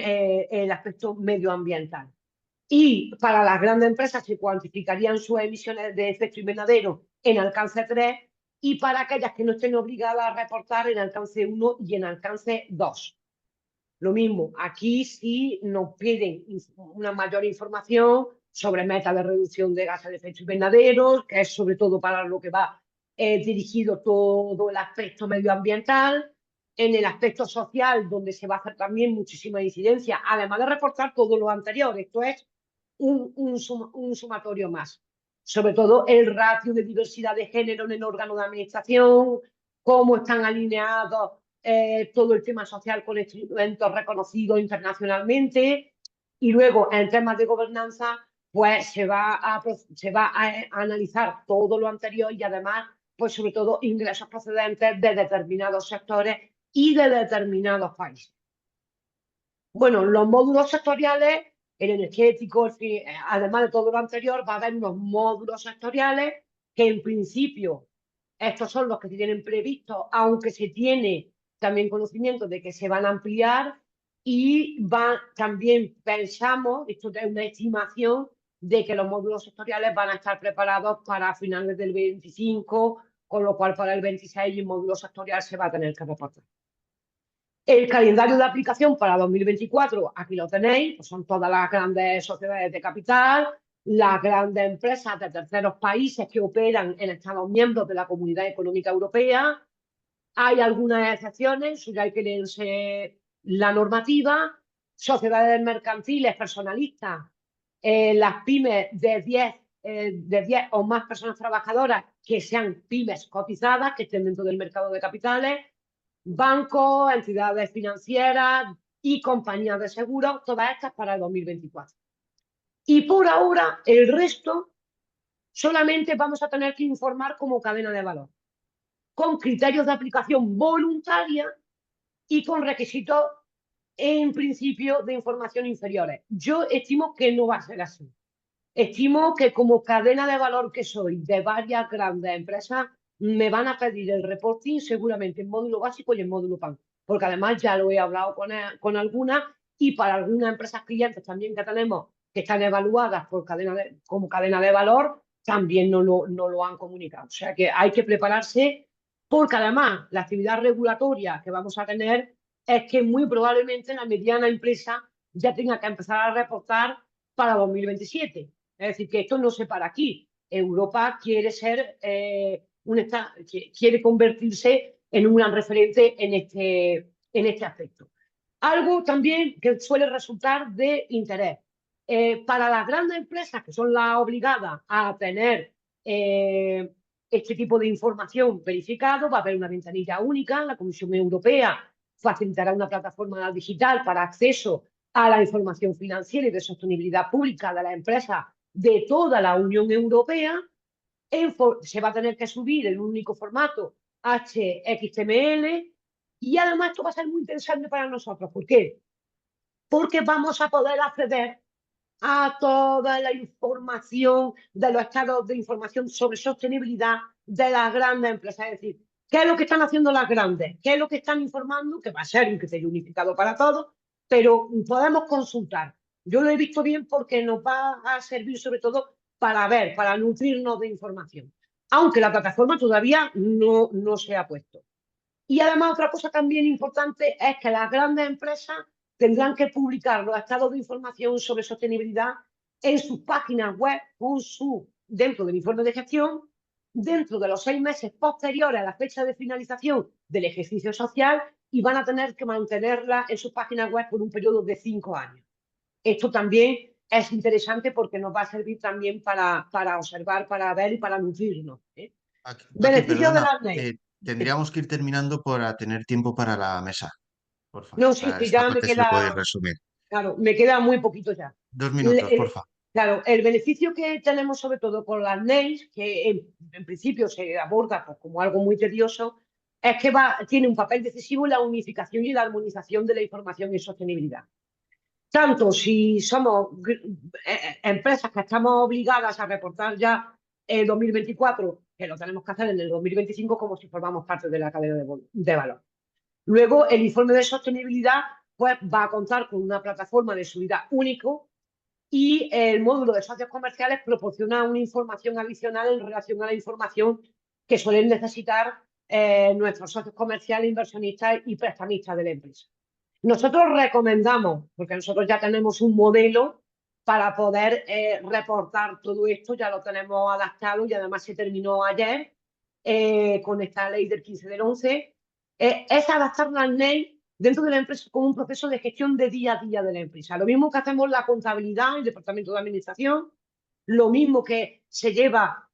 el aspecto medioambiental. Y para las grandes empresas se cuantificarían sus emisiones de efecto invernadero en alcance 3 y para aquellas que no estén obligadas a reportar en alcance 1 y en alcance 2. Lo mismo, aquí sí nos piden una mayor información sobre metas de reducción de gases de efecto invernadero, que es sobre todo para lo que va dirigido todo el aspecto medioambiental. En el aspecto social, donde se va a hacer también muchísima incidencia, además de reportar todo lo anterior. Esto es un sumatorio más. Sobre todo el ratio de diversidad de género en el órgano de administración, cómo están alineados todo el tema social con instrumentos reconocidos internacionalmente. Y luego, en temas de gobernanza, pues se va a analizar todo lo anterior y además, pues sobre todo, ingresos procedentes de determinados sectores y de determinados países. Bueno, los módulos sectoriales, el energético, además de todo lo anterior, va a haber unos módulos sectoriales que en principio estos son los que se tienen previstos, aunque se tiene también conocimiento de que se van a ampliar y también pensamos, esto es una estimación, de que los módulos sectoriales van a estar preparados para finales del 25, con lo cual para el 26 el módulo sectorial se va a tener que reportar. El calendario de aplicación para 2024, aquí lo tenéis, pues son todas las grandes sociedades de capital, las grandes empresas de terceros países que operan en Estados miembros de la Comunidad Económica Europea. Hay algunas excepciones, ya hay que leerse la normativa. Sociedades mercantiles, personalistas, las pymes de 10 o más personas trabajadoras que sean pymes cotizadas, que estén dentro del mercado de capitales, bancos, entidades financieras y compañías de seguros, todas estas para el 2024. Y por ahora, el resto solamente vamos a tener que informar como cadena de valor, con criterios de aplicación voluntaria y con requisitos, en principio, de información inferiores. Yo estimo que no va a ser así. Estimo que como cadena de valor que soy de varias grandes empresas, me van a pedir el reporting seguramente en módulo básico y en módulo PAN, porque además ya lo he hablado con algunas y para algunas empresas clientes también que tenemos que están evaluadas por como cadena de valor, también no lo han comunicado. O sea que hay que prepararse porque además la actividad regulatoria que vamos a tener es que muy probablemente la mediana empresa ya tenga que empezar a reportar para 2027. Es decir, que esto no se para aquí. Europa quiere ser quiere convertirse en un gran referente en este aspecto. Algo también que suele resultar de interés. Para las grandes empresas, que son las obligadas a tener este tipo de información verificado, va a haber una ventanilla única. La Comisión Europea facilitará una plataforma digital para acceso a la información financiera y de sostenibilidad pública de las empresas de toda la Unión Europea. Se va a tener que subir en un único formato HXML y además esto va a ser muy interesante para nosotros. ¿Por qué? Porque vamos a poder acceder a toda la información de los estados de información sobre sostenibilidad de las grandes empresas. Es decir, ¿qué es lo que están haciendo las grandes? ¿Qué es lo que están informando? Que va a ser un criterio unificado para todos, pero podemos consultar. Yo lo he visto bien porque nos va a servir sobre todo para nutrirnos de información. aunque la plataforma todavía no se ha puesto. Y además otra cosa también importante es que las grandes empresas tendrán que publicar los estados de información sobre sostenibilidad en sus páginas web dentro del informe de gestión, dentro de los 6 meses posteriores a la fecha de finalización del ejercicio social, y van a tener que mantenerla en sus páginas web por un periodo de 5 años. Esto también es interesante porque nos va a servir también para observar, para ver y para nutrirnos, ¿eh? Paqui, Beneficios de perdona, las leyes. tendríamos que ir terminando para tener tiempo para la mesa, porfa. No, sí, Para que esta ya me parte, si lo podéis queda, resumir. claro, me queda muy poquito ya. 2 minutos, porfa. Claro, el beneficio que tenemos sobre todo con las NEIs, que en principio se aborda pues, como algo muy tedioso, es que tiene un papel decisivo en la unificación y la armonización de la información y sostenibilidad. Tanto si somos empresas que estamos obligadas a reportar ya en 2024, que lo tenemos que hacer en el 2025, como si formamos parte de la cadena de valor. Luego, el informe de sostenibilidad pues, va a contar con una plataforma de subida único, y el módulo de socios comerciales proporciona una información adicional en relación a la información que suelen necesitar nuestros socios comerciales, inversionistas y prestamistas de la empresa. Nosotros recomendamos, porque nosotros ya tenemos un modelo para poder reportar todo esto, ya lo tenemos adaptado y además se terminó ayer con esta ley del 15 del 11, es adaptar la ley dentro de la empresa como un proceso de gestión de día a día de la empresa. Lo mismo que hacemos la contabilidad, el departamento de administración, lo mismo que se lleva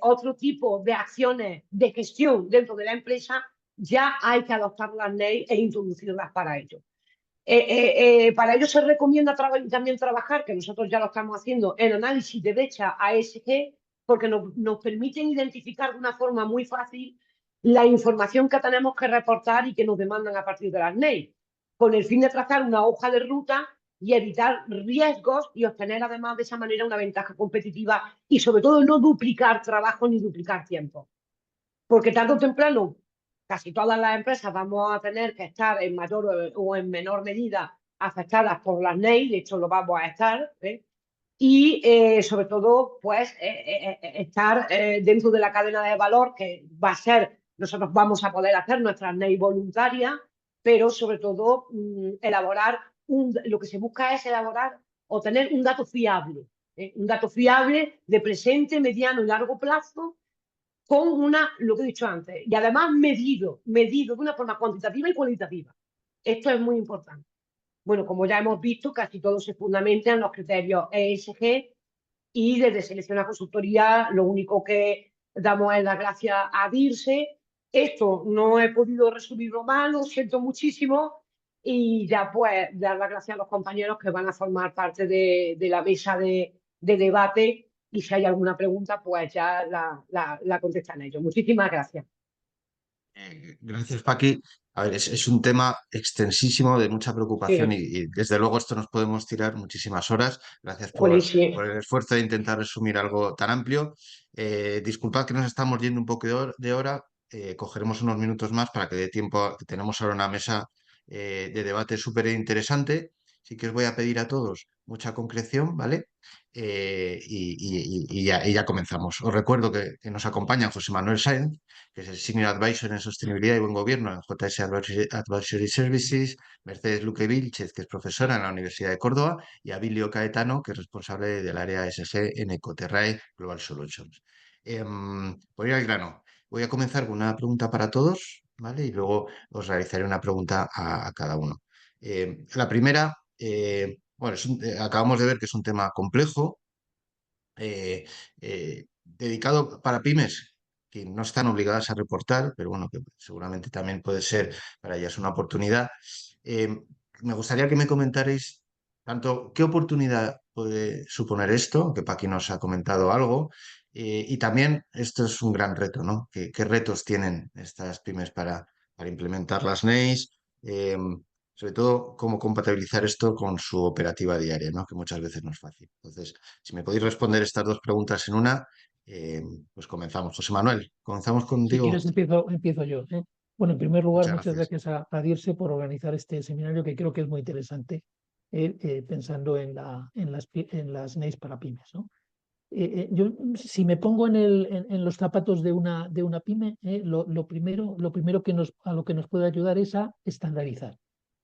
otro tipo de acciones de gestión dentro de la empresa, ya hay que adoptar las leyes e introducirlas para ello. Para ello se recomienda también trabajar, que nosotros ya lo estamos haciendo, en análisis de brecha ASG, porque nos permiten identificar de una forma muy fácil la información que tenemos que reportar y que nos demandan a partir de las leyes, con el fin de trazar una hoja de ruta y evitar riesgos y obtener además de esa manera una ventaja competitiva y sobre todo no duplicar trabajo ni duplicar tiempo. Porque tarde o temprano casi todas las empresas vamos a tener que estar en mayor o en menor medida afectadas por las leyes, de hecho lo vamos a estar, ¿eh? Y sobre todo pues estar dentro de la cadena de valor, que va a ser, nosotros vamos a poder hacer nuestras leyes voluntarias, pero sobre todo elaborar, lo que se busca es elaborar o tener un dato fiable de presente, mediano y largo plazo, con lo que he dicho antes, y además medido de una forma cuantitativa y cualitativa. Esto es muy importante. Bueno, como ya hemos visto, casi todo se fundamenta en los criterios ESG, y desde Selección a Consultoría lo único que damos es las gracias a DIRSE. Esto no he podido resumirlo mal, lo siento muchísimo, y ya pues dar las gracias a los compañeros que van a formar parte de la mesa de debate, y si hay alguna pregunta pues ya la contestan ellos. Muchísimas gracias. Gracias, Paqui. A ver, es un tema extensísimo, de mucha preocupación Sí, y desde luego esto nos podemos tirar muchísimas horas. Gracias jolín, por sí. el esfuerzo de intentar resumir algo tan amplio. Disculpad que nos estamos yendo un poco de hora. Cogeremos unos minutos más para que dé tiempo. Tenemos ahora una mesa de debate súper interesante. Sí que os voy a pedir a todos mucha concreción, ¿vale? Y ya comenzamos. Os recuerdo que nos acompaña José Manuel Sáenz, que es el Senior Advisor en Sostenibilidad y Buen Gobierno en JS Advisory Services, Mercedes Luque Vilchez, que es profesora en la Universidad de Córdoba, y Abilio Caetano, que es responsable del área ESG en Ecoterrae Global Solutions. Por ir al grano, voy a comenzar con una pregunta para todos, ¿vale? Y luego os realizaré una pregunta a cada uno. La primera, bueno, acabamos de ver que es un tema complejo, dedicado para pymes que no están obligadas a reportar, pero bueno, que seguramente también puede ser para ellas una oportunidad. Eh, Me gustaría que me comentarais tanto qué oportunidad puede suponer esto, que Paqui nos ha comentado algo, y también esto es un gran reto, ¿no? ¿Qué retos tienen estas pymes para implementar las NEIs? Sobre todo, cómo compatibilizar esto con su operativa diaria, ¿no? Que muchas veces no es fácil. Entonces, si me podéis responder estas dos preguntas en una, pues comenzamos. José Manuel, comenzamos Si contigo. quieres, empiezo yo, ¿eh? Bueno, en primer lugar, Muchas muchas gracias. gracias a DIRSE por organizar este seminario, que creo que es muy interesante, pensando en las NEIs para pymes, ¿no? Yo, si me pongo en los zapatos de una pyme, lo primero a lo que nos puede ayudar es a estandarizar.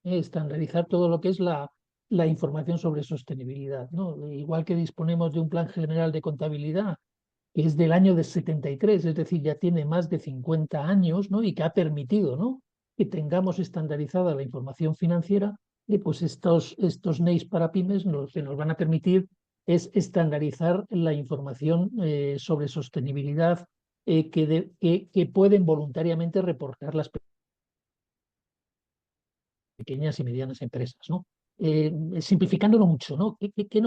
Estandarizar todo lo que es la información sobre sostenibilidad, ¿no? Igual que disponemos de un plan general de contabilidad que es del año de 73, es decir, ya tiene más de 50 años, ¿no? Y que ha permitido, ¿no?, que tengamos estandarizada la información financiera, pues estos NEIs para pymes lo que nos van a permitir es estandarizar la información sobre sostenibilidad que pueden voluntariamente reportar las pequeñas y medianas empresas, ¿no? Simplificándolo mucho, ¿no? ¿Qué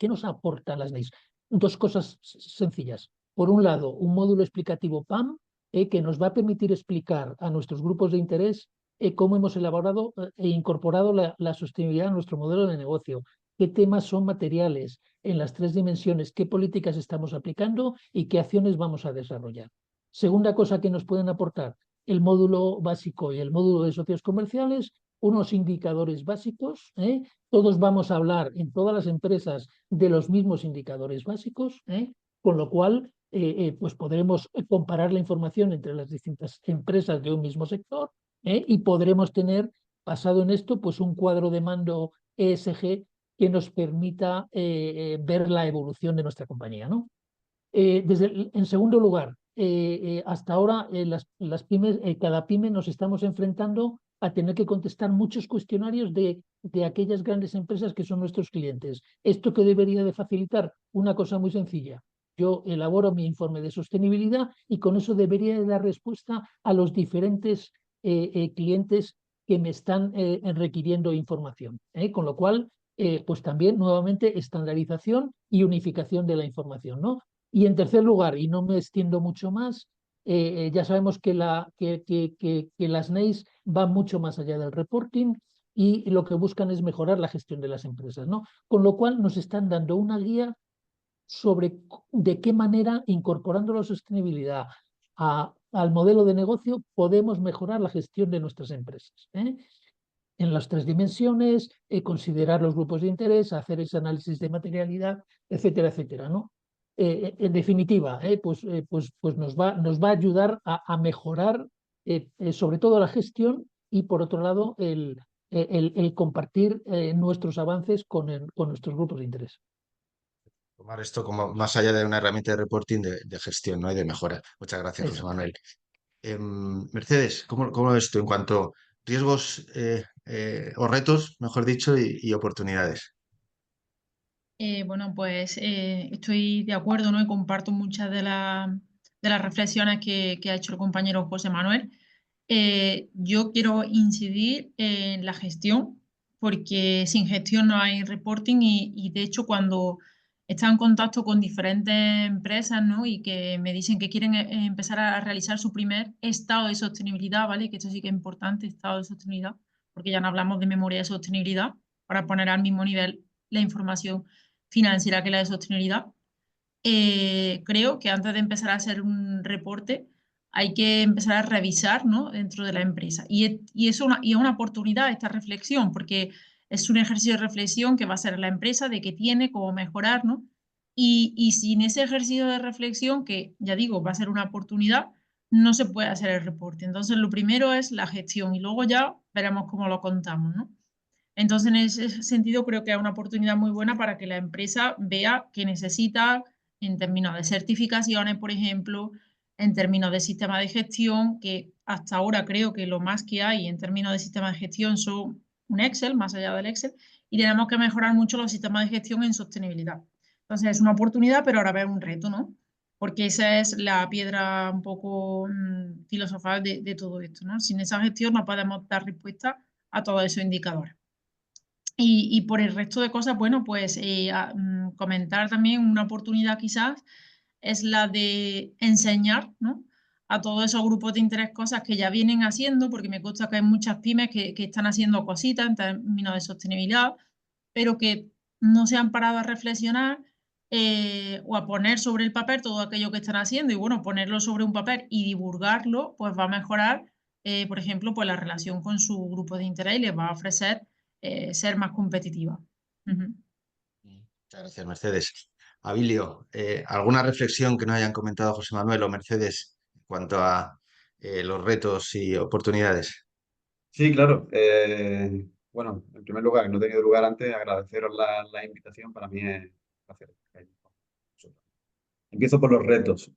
nos aportan las NEIs? Dos cosas sencillas. Por un lado, un módulo explicativo PAM que nos va a permitir explicar a nuestros grupos de interés cómo hemos elaborado e incorporado la sostenibilidad a nuestro modelo de negocio, qué temas son materiales en las 3 dimensiones, qué políticas estamos aplicando y qué acciones vamos a desarrollar. Segunda cosa que nos pueden aportar, el módulo básico y el módulo de socios comerciales, unos indicadores básicos. Todos vamos a hablar en todas las empresas de los mismos indicadores básicos, con lo cual pues podremos comparar la información entre las distintas empresas de un mismo sector y podremos tener, basado en esto, pues un cuadro de mando ESG que nos permita ver la evolución de nuestra compañía, ¿no? En segundo lugar, hasta ahora las pymes, cada pyme nos estamos enfrentando a tener que contestar muchos cuestionarios de aquellas grandes empresas que son nuestros clientes. ¿Esto que debería de facilitar? Una cosa muy sencilla. Yo elaboro mi informe de sostenibilidad y con eso debería de dar respuesta a los diferentes clientes que me están requiriendo información. Con lo cual, pues también nuevamente estandarización y unificación de la información, ¿no? Y en tercer lugar, y no me extiendo mucho más, ya sabemos que las NEIs van mucho más allá del reporting y lo que buscan es mejorar la gestión de las empresas, ¿no? Con lo cual nos están dando una guía sobre de qué manera, incorporando la sostenibilidad al modelo de negocio, podemos mejorar la gestión de nuestras empresas. En las 3 dimensiones, considerar los grupos de interés, hacer ese análisis de materialidad, etcétera, etcétera, ¿no? En definitiva, pues nos va a ayudar a mejorar sobre todo la gestión y por otro lado el compartir nuestros avances con nuestros grupos de interés. Tomar esto como más allá de una herramienta de reporting de gestión, ¿no? Y de mejora. Muchas gracias, José Eso. Manuel. Mercedes, ¿cómo ves tú en cuanto a riesgos o retos, mejor dicho, y oportunidades? Bueno, pues estoy de acuerdo, ¿no? Y comparto muchas de las reflexiones que ha hecho el compañero José Manuel. Yo quiero incidir en la gestión, porque sin gestión no hay reporting y de hecho cuando he estado en contacto con diferentes empresas, ¿no? Y que me dicen que quieren empezar a realizar su primer estado de sostenibilidad, ¿vale? Que esto sí que es importante, estado de sostenibilidad, porque ya no hablamos de memoria de sostenibilidad, para poner al mismo nivel la información financiera que la de sostenibilidad. Creo que antes de empezar a hacer un reporte hay que empezar a revisar, ¿no?, dentro de la empresa. Y es una oportunidad esta reflexión, porque es un ejercicio de reflexión que va a hacer la empresa de qué tiene, cómo mejorar, ¿no? Y sin ese ejercicio de reflexión, que ya digo, va a ser una oportunidad, no se puede hacer el reporte. Entonces, lo primero es la gestión y luego ya veremos cómo lo contamos, ¿no? Entonces, en ese sentido, creo que es una oportunidad muy buena para que la empresa vea qué necesita en términos de certificaciones, por ejemplo, en términos de sistema de gestión, que hasta ahora creo que lo más que hay en términos de sistema de gestión son un Excel, más allá del Excel, y tenemos que mejorar mucho los sistemas de gestión en sostenibilidad. Entonces, es una oportunidad, pero ahora vez un reto, ¿no? Porque esa es la piedra un poco filosofal de todo esto, ¿no? Sin esa gestión no podemos dar respuesta a todos esos indicadores. Y por el resto de cosas, bueno, pues comentar también una oportunidad quizás es la de enseñar, ¿no?, a todos esos grupos de interés cosas que ya vienen haciendo, porque me consta que hay muchas pymes que están haciendo cositas en términos de sostenibilidad, pero que no se han parado a reflexionar o a poner sobre el papel todo aquello que están haciendo y bueno, ponerlo sobre un papel y divulgarlo, pues va a mejorar, por ejemplo, pues la relación con su grupo de interés y les va a ofrecer ser más competitiva. Muchas gracias, Mercedes. Abilio, ¿alguna reflexión que no hayan comentado José Manuel o Mercedes en cuanto a los retos y oportunidades? Sí, claro. Bueno, en primer lugar, no he tenido lugar antes, agradeceros la invitación. Para mí es un placer. Empiezo por los retos.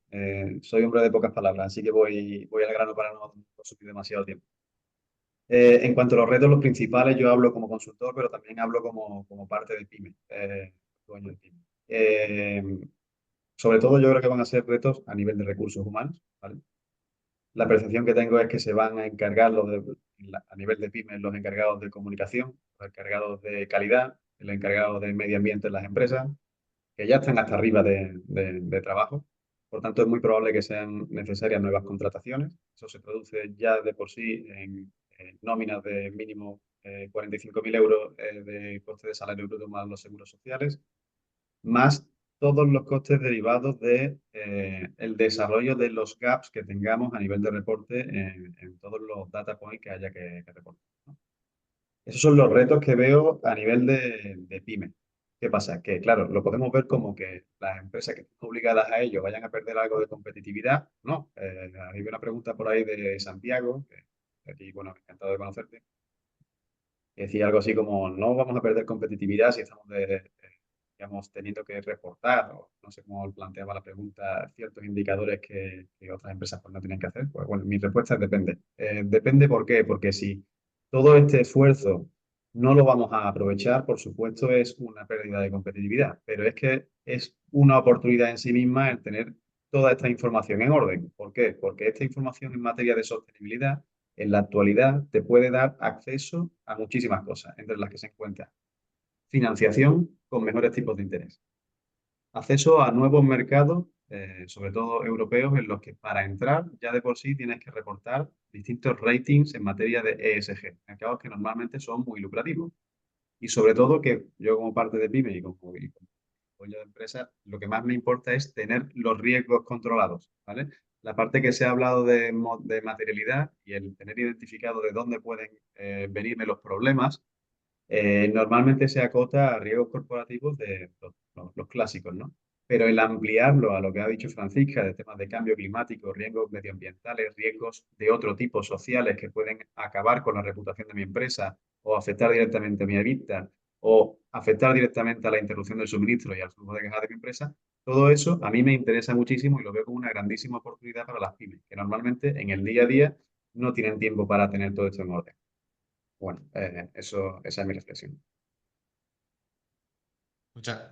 Soy hombre de pocas palabras, así que voy al grano para no consumir demasiado tiempo. En cuanto a los retos, los principales, yo hablo como consultor, pero también hablo como parte de PyME, dueño de PyME. Sobre todo yo creo que van a ser retos a nivel de recursos humanos, ¿vale? La percepción que tengo es que se van a encargar a nivel de pymes los encargados de comunicación, los encargados de calidad, los encargados de medio ambiente en las empresas, que ya están hasta arriba de trabajo. Por tanto, es muy probable que sean necesarias nuevas contrataciones. Eso se traduce ya de por sí en nóminas de mínimo 45.000 euros de coste de salario bruto más los seguros sociales, más todos los costes derivados de el desarrollo de los gaps que tengamos a nivel de reporte en todos los data points que haya que reportar, ¿no? Esos son los retos que veo a nivel de pyme. ¿Qué pasa? Que, claro, lo podemos ver como que las empresas que están obligadas a ello vayan a perder algo de competitividad. No, hay una pregunta por ahí de Santiago, que aquí, bueno, encantado de conocerte, que decía algo así como, no vamos a perder competitividad si estamos digamos, teniendo que reportar, o no sé cómo planteaba la pregunta, ciertos indicadores que otras empresas pues, no tienen que hacer. Pues bueno, mi respuesta es depende. Depende ¿por qué? Porque si todo este esfuerzo no lo vamos a aprovechar, por supuesto es una pérdida de competitividad, pero es que es una oportunidad en sí misma el tener toda esta información en orden. ¿Por qué? Porque esta información en materia de sostenibilidad en la actualidad te puede dar acceso a muchísimas cosas, entre las que se encuentran financiación con mejores tipos de interés, acceso a nuevos mercados, sobre todo europeos, en los que para entrar ya de por sí tienes que reportar distintos ratings en materia de ESG, mercados que normalmente son muy lucrativos. Y sobre todo que yo como parte de PyME y como dueño de empresa, lo que más me importa es tener los riesgos controlados, ¿vale? La parte que se ha hablado de materialidad y el tener identificado de dónde pueden venirme los problemas, normalmente se acota a riesgos corporativos de los clásicos, ¿no? Pero el ampliarlo a lo que ha dicho Francisca, de temas de cambio climático, riesgos medioambientales, riesgos de otro tipo sociales que pueden acabar con la reputación de mi empresa o afectar directamente a mi EBITDA o afectar directamente a la interrupción del suministro y al flujo de caja de mi empresa, todo eso a mí me interesa muchísimo y lo veo como una grandísima oportunidad para las pymes, que normalmente en el día a día no tienen tiempo para tener todo esto en orden. Bueno, esa es mi reflexión.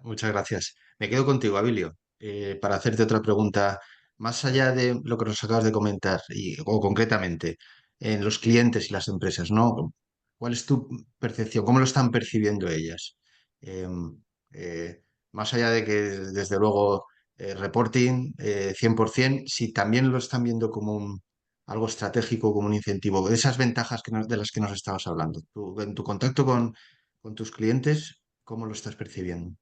Muchas gracias. Me quedo contigo, Abilio, para hacerte otra pregunta. Más allá de lo que nos acabas de comentar, o concretamente en los clientes y las empresas, ¿no? ¿Cuál es tu percepción? ¿Cómo lo están percibiendo ellas? Em, Más allá de que, desde luego, reporting 100%, si también lo están viendo como algo estratégico, como un incentivo, esas ventajas de las que nos estabas hablando. En tu contacto con tus clientes, ¿cómo lo estás percibiendo?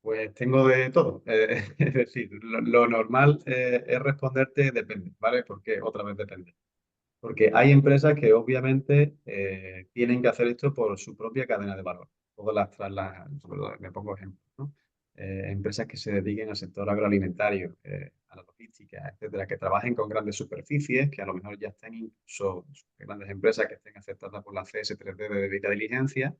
Pues tengo de todo. Es decir, lo normal es responderte depende, ¿vale? Porque otra vez depende. Porque hay empresas que obviamente tienen que hacer esto por su propia cadena de valor. Todas sobre todo, me pongo ejemplos, ¿no? Empresas que se dediquen al sector agroalimentario, a la logística, etcétera, que trabajen con grandes superficies, que a lo mejor ya estén incluso grandes empresas que estén aceptadas por la CS3D de debida diligencia.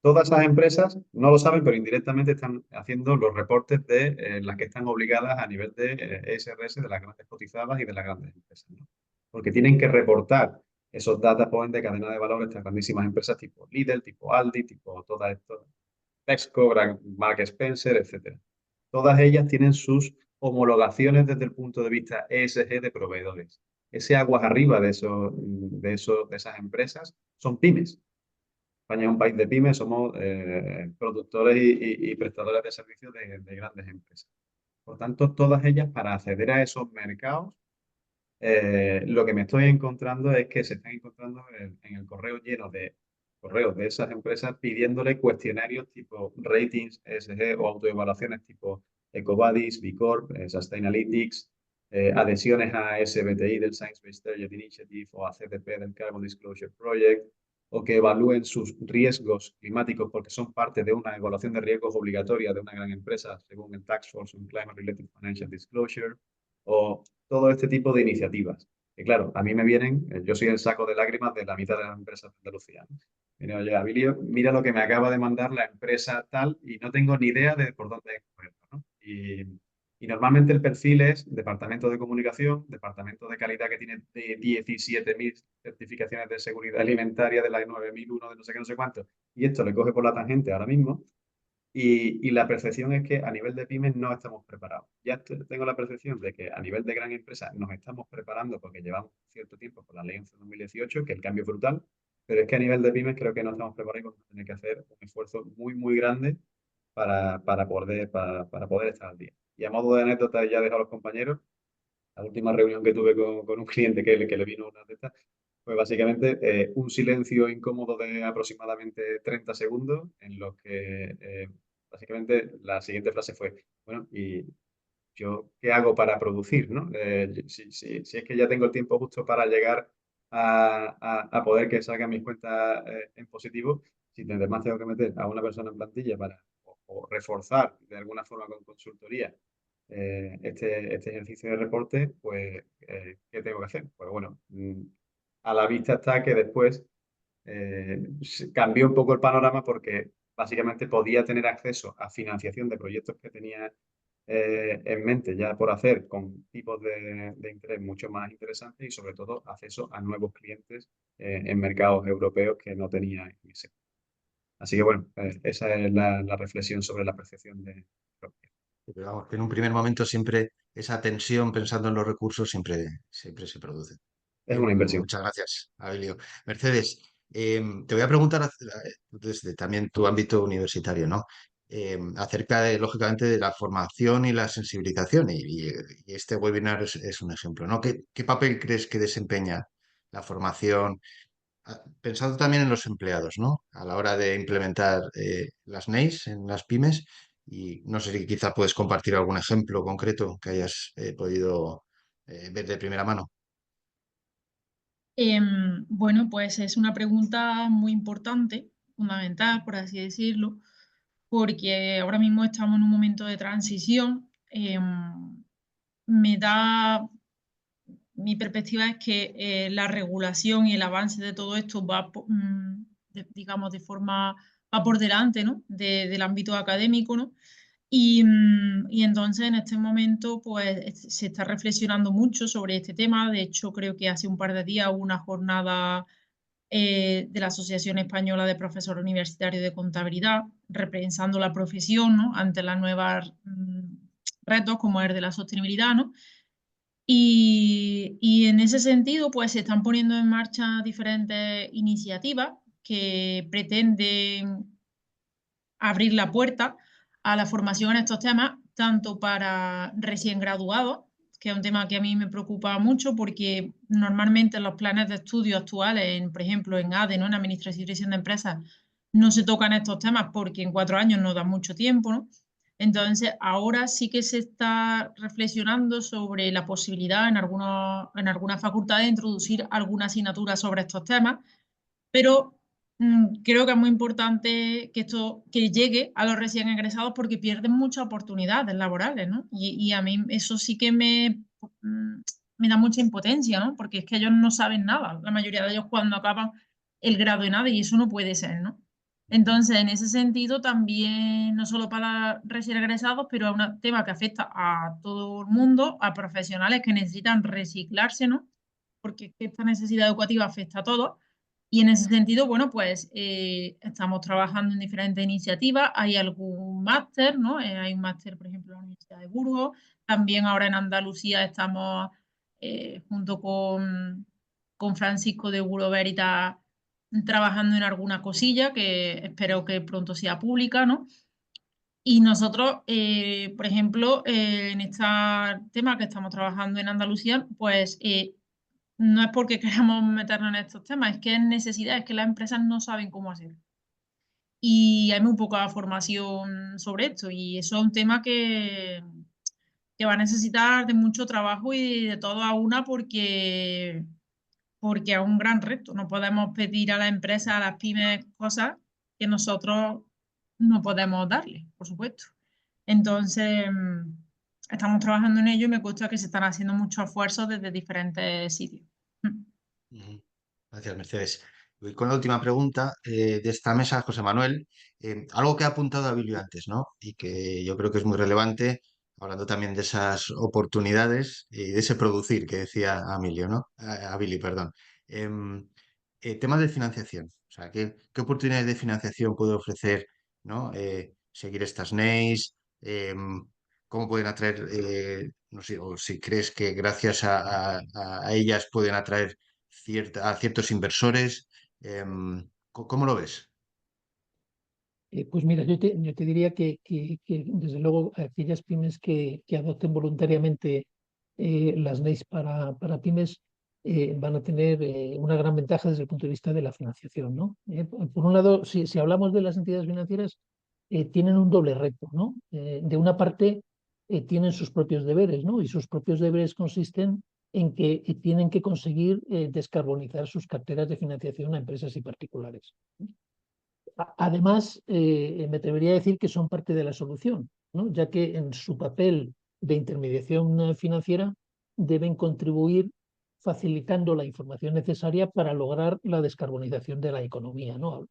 Todas esas empresas no lo saben, pero indirectamente están haciendo los reportes de las que están obligadas a nivel de ESRS de las grandes cotizadas y de las grandes empresas, ¿no? Porque tienen que reportar esos data points de cadena de valor de estas grandísimas empresas tipo Lidl, tipo Aldi, tipo todas estas, Tesco, Mark Spencer, etcétera. Todas ellas tienen sus homologaciones desde el punto de vista ESG de proveedores. Ese aguas arriba de esas empresas son pymes. España es un país de pymes, somos productores y prestadores de servicios de grandes empresas. Por tanto, todas ellas, para acceder a esos mercados, lo que me estoy encontrando es que se están encontrando en el correo lleno de correos de esas empresas pidiéndole cuestionarios tipo ratings ESG o autoevaluaciones tipo EcoVadis, B Corp, Sustainalytics, adhesiones a SBTI del Science Based Targets Initiative o a CDP del Carbon Disclosure Project o que evalúen sus riesgos climáticos porque son parte de una evaluación de riesgos obligatoria de una gran empresa, según el Task Force on Climate Related Financial Disclosure, o todo este tipo de iniciativas. Y claro, a mí me vienen, yo soy el saco de lágrimas de la mitad de las empresas de Andalucía, ¿no? Mira, oye, Abilio, mira lo que me acaba de mandar la empresa tal y no tengo ni idea de por dónde cogerlo, ¿no? Y normalmente el perfil es departamento de comunicación, departamento de calidad que tiene de 17.000 certificaciones de seguridad alimentaria, de la 9.001, de no sé qué, no sé cuánto. Y esto le coge por la tangente ahora mismo. Y la percepción es que a nivel de pymes no estamos preparados. Ya tengo la percepción de que a nivel de gran empresa nos estamos preparando porque llevamos cierto tiempo con la ley 11 2018, que el cambio es brutal, pero es que a nivel de pymes creo que no estamos preparados y vamos a tener que hacer un esfuerzo muy, muy grande para poder estar al día. Y a modo de anécdota, ya dejo a los compañeros, la última reunión que tuve con un cliente que le vino una de estas, fue básicamente un silencio incómodo de aproximadamente 30 segundos en los que básicamente la siguiente frase fue, bueno, ¿y yo qué hago para producir? ¿No? Si es que ya tengo el tiempo justo para llegar a poder que salgan mis cuentas en positivo, si además tengo que meter a una persona en plantilla para o reforzar de alguna forma con consultoría este ejercicio de reporte, pues, ¿qué tengo que hacer? Pues bueno, a la vista está que después cambió un poco el panorama porque básicamente podía tener acceso a financiación de proyectos que tenía en mente ya por hacer con tipos de interés mucho más interesantes y sobre todo acceso a nuevos clientes en mercados europeos que no tenía en ese. Así que bueno, esa es la reflexión sobre la percepción de... Pero vamos, que en un primer momento siempre esa tensión pensando en los recursos siempre se produce. Es una inversión. Muchas gracias, Abilio. Mercedes, te voy a preguntar desde también tu ámbito universitario, ¿no? Acerca de, lógicamente, de la formación y la sensibilización. Y este webinar es un ejemplo, ¿no? ¿Qué papel crees que desempeña la formación? Pensando también en los empleados, ¿no? A la hora de implementar las NEIs en las pymes. Y no sé si quizá puedes compartir algún ejemplo concreto que hayas podido ver de primera mano. Bueno, pues es una pregunta muy importante, fundamental, por así decirlo, porque ahora mismo estamos en un momento de transición. Me da, mi perspectiva es que la regulación y el avance de todo esto va, digamos, de forma, va por delante, ¿no? Del ámbito académico, ¿no? Y entonces en este momento pues se está reflexionando mucho sobre este tema. De hecho, creo que hace un par de días hubo una jornada de la Asociación Española de Profesores Universitarios de Contabilidad, repensando la profesión, ¿no? Ante las nuevas retos como el de la sostenibilidad, ¿no? Y en ese sentido, pues se están poniendo en marcha diferentes iniciativas que pretenden abrir la puerta a la formación en estos temas, tanto para recién graduados, que es un tema que a mí me preocupa mucho porque normalmente en los planes de estudio actuales, por ejemplo, en ADE, ¿no? En Administración y Dirección de Empresas, no se tocan estos temas porque en 4 años no da mucho tiempo, ¿no? Entonces, ahora sí que se está reflexionando sobre la posibilidad en algunas facultades de introducir alguna asignatura sobre estos temas, pero creo que es muy importante que esto que llegue a los recién egresados porque pierden muchas oportunidades laborales, ¿no? Y a mí eso sí que me da mucha impotencia, ¿no? Porque es que ellos no saben nada, la mayoría de ellos cuando acaban el grado de nada y eso no puede ser, ¿no? Entonces, en ese sentido, también, no solo para recién egresados, pero es un tema que afecta a todo el mundo, a profesionales que necesitan reciclarse, ¿no? Porque es que esta necesidad educativa afecta a todos. Y en ese sentido, bueno, pues estamos trabajando en diferentes iniciativas. Hay algún máster, ¿no? Hay un máster, por ejemplo, en la Universidad de Burgos. También ahora en Andalucía estamos junto con Francisco de Buro Veritas trabajando en alguna cosilla que espero que pronto sea pública, ¿no? Y nosotros, por ejemplo, en este tema que estamos trabajando en Andalucía, pues no es porque queramos meternos en estos temas, es que es necesidad, es que las empresas no saben cómo hacerlo. Y hay muy poca formación sobre esto y eso es un tema que va a necesitar de mucho trabajo y de todo a una porque es un gran reto. No podemos pedir a las empresas, a las pymes, cosas que nosotros no podemos darles, por supuesto. Entonces, estamos trabajando en ello y me consta que se están haciendo muchos esfuerzos desde diferentes sitios. Ujú. Gracias, Mercedes. Voy con la última pregunta de esta mesa, José Manuel. Algo que ha apuntado Abilio antes, ¿no? Y que yo creo que es muy relevante, hablando también de esas oportunidades y de ese producir que decía Emilio, ¿no? Abilio, perdón. Em, temas de financiación. O sea, ¿qué oportunidades de financiación puede ofrecer, ¿no? Seguir estas NEIs, cómo pueden atraer, no sé, o si crees que gracias a ellas pueden atraer a ciertos inversores. ¿Cómo lo ves? Pues mira, yo te diría que, desde luego aquellas pymes que adopten voluntariamente las leyes para pymes van a tener una gran ventaja desde el punto de vista de la financiación, ¿no? Por un lado, si hablamos de las entidades financieras, tienen un doble reto, ¿no? De una parte, tienen sus propios deberes, ¿no? Y sus propios deberes consisten en que tienen que conseguir descarbonizar sus carteras de financiación a empresas y particulares. Además, me atrevería a decir que son parte de la solución, ¿no? Ya que en su papel de intermediación financiera deben contribuir facilitando la información necesaria para lograr la descarbonización de la economía, ¿no?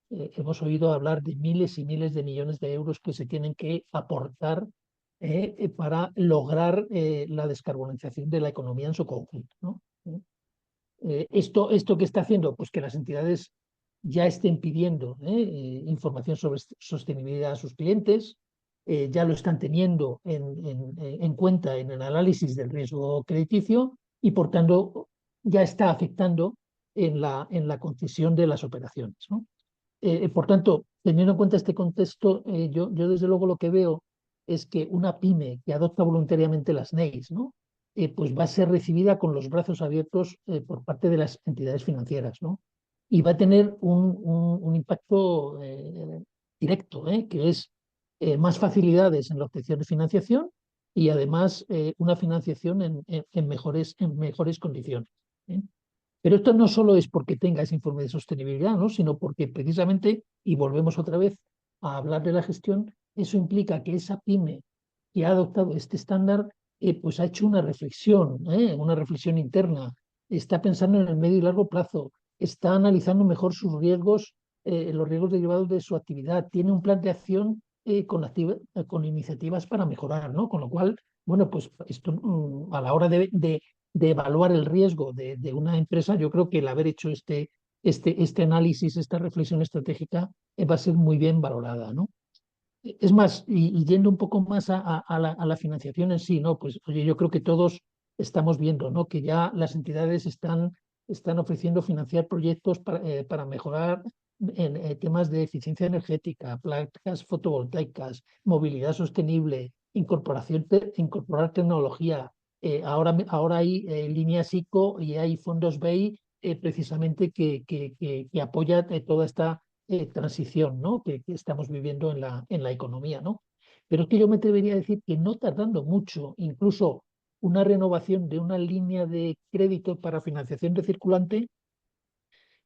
Hemos oído hablar de miles y miles de millones de euros que se tienen que aportar para lograr la descarbonización de la economía en su conjunto, ¿no? Esto que está haciendo, pues que las entidades ya estén pidiendo información sobre sostenibilidad a sus clientes, ya lo están teniendo en cuenta en el análisis del riesgo crediticio y por tanto ya está afectando en la concesión de las operaciones, ¿no? Por tanto, teniendo en cuenta este contexto, yo desde luego lo que veo es que una pyme que adopta voluntariamente las NEIs, ¿no? Pues va a ser recibida con los brazos abiertos por parte de las entidades financieras, ¿no? Y va a tener un impacto directo, que es más facilidades en la obtención de financiación y además una financiación en mejores condiciones, ¿eh? Pero esto no solo es porque tenga ese informe de sostenibilidad, ¿no? Sino porque precisamente, y volvemos otra vez a hablar de la gestión, eso implica que esa pyme que ha adoptado este estándar, pues ha hecho una reflexión interna, está pensando en el medio y largo plazo, está analizando mejor sus riesgos, los riesgos derivados de su actividad, tiene un plan de acción con iniciativas para mejorar, ¿no? Con lo cual, bueno, pues esto a la hora de evaluar el riesgo de una empresa, yo creo que el haber hecho este análisis, esta reflexión estratégica, va a ser muy bien valorada, ¿no? Es más, y yendo un poco más a la financiación en sí, ¿no? Pues oye, yo creo que todos estamos viendo, ¿no? Que ya las entidades están ofreciendo financiar proyectos para mejorar en temas de eficiencia energética, placas fotovoltaicas, movilidad sostenible, incorporar tecnología. Ahora hay líneas ICO y hay fondos BEI precisamente que apoyan toda esta transición, ¿no? que estamos viviendo en la economía, ¿no? Pero es que yo me atrevería a decir que no tardando mucho, incluso una renovación de una línea de crédito para financiación de circulante,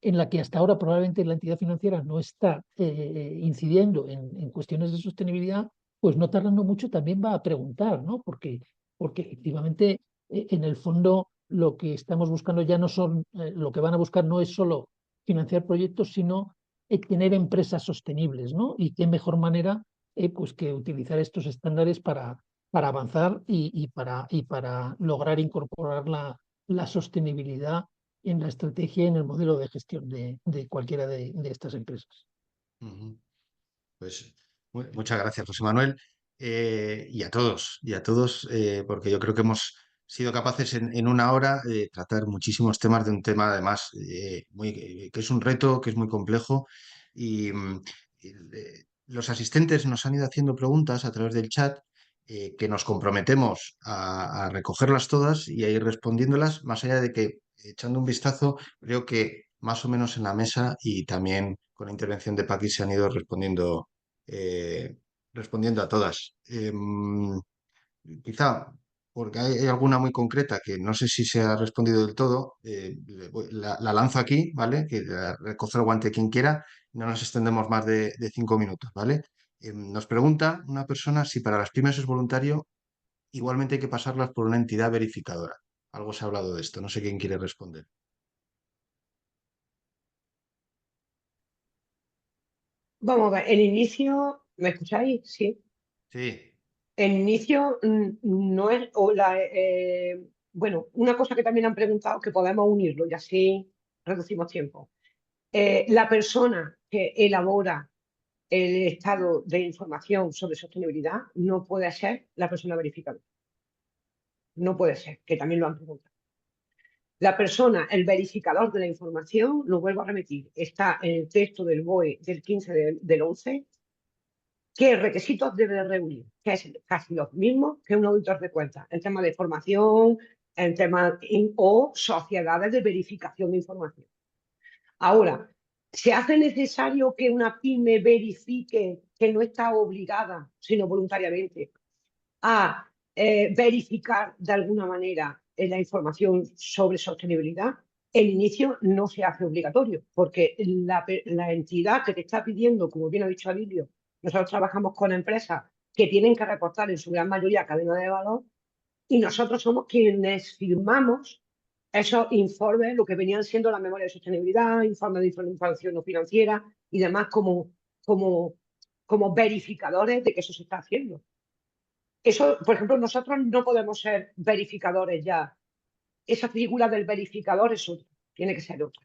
en la que hasta ahora probablemente la entidad financiera no está incidiendo en cuestiones de sostenibilidad, pues no tardando mucho también va a preguntar, ¿no? Porque efectivamente en el fondo lo que estamos buscando ya no son, lo que van a buscar no es solo financiar proyectos, sino tener empresas sostenibles, ¿no? Y qué mejor manera pues que utilizar estos estándares para avanzar y para lograr incorporar la sostenibilidad en la estrategia y en el modelo de gestión de cualquiera de estas empresas. Ujú. Pues muchas gracias, José Manuel, y a todos, porque yo creo que hemos sido capaces en una hora de tratar muchísimos temas de un tema además que es un reto, que es muy complejo y los asistentes nos han ido haciendo preguntas a través del chat que nos comprometemos a recogerlas todas y a ir respondiéndolas, más allá de que echando un vistazo creo que más o menos en la mesa y también con la intervención de Paqui se han ido eh, respondiendo a todas. Quizá porque hay alguna muy concreta que no sé si se ha respondido del todo. La lanzo aquí, ¿vale? Que recoge el guante quien quiera. No nos extendemos más de 5 minutos, ¿vale? Nos pregunta una persona si para las pymes es voluntario, igualmente hay que pasarlas por una entidad verificadora. Algo se ha hablado de esto, no sé quién quiere responder. Vamos a ver, el inicio, ¿me escucháis? Sí. Sí, El inicio no es, bueno, una cosa que también han preguntado, que podemos unirlo y así reducimos tiempo. La persona que elabora el estado de información sobre sostenibilidad no puede ser la persona verificadora. No puede ser, que también lo han preguntado. La persona, el verificador de la información, lo vuelvo a repetir, está en el texto del BOE del 15 del 11. ¿Qué requisitos debe de reunir? Que es casi los mismos que un auditor de cuentas, en temas de formación, en temas o sociedades de verificación de información. Ahora, ¿se hace necesario que una pyme verifique, que no está obligada, sino voluntariamente, a verificar de alguna manera la información sobre sostenibilidad? El inicio no se hace obligatorio, porque la entidad que te está pidiendo, como bien ha dicho Abilio, nosotros trabajamos con empresas que tienen que reportar en su gran mayoría cadena de valor, y nosotros somos quienes firmamos esos informes, lo que venían siendo la memoria de sostenibilidad, informes de información no financiera y demás, como verificadores de que eso se está haciendo. Eso, por ejemplo, nosotros no podemos ser verificadores ya. Esa figura del verificador es otra, tiene que ser otra.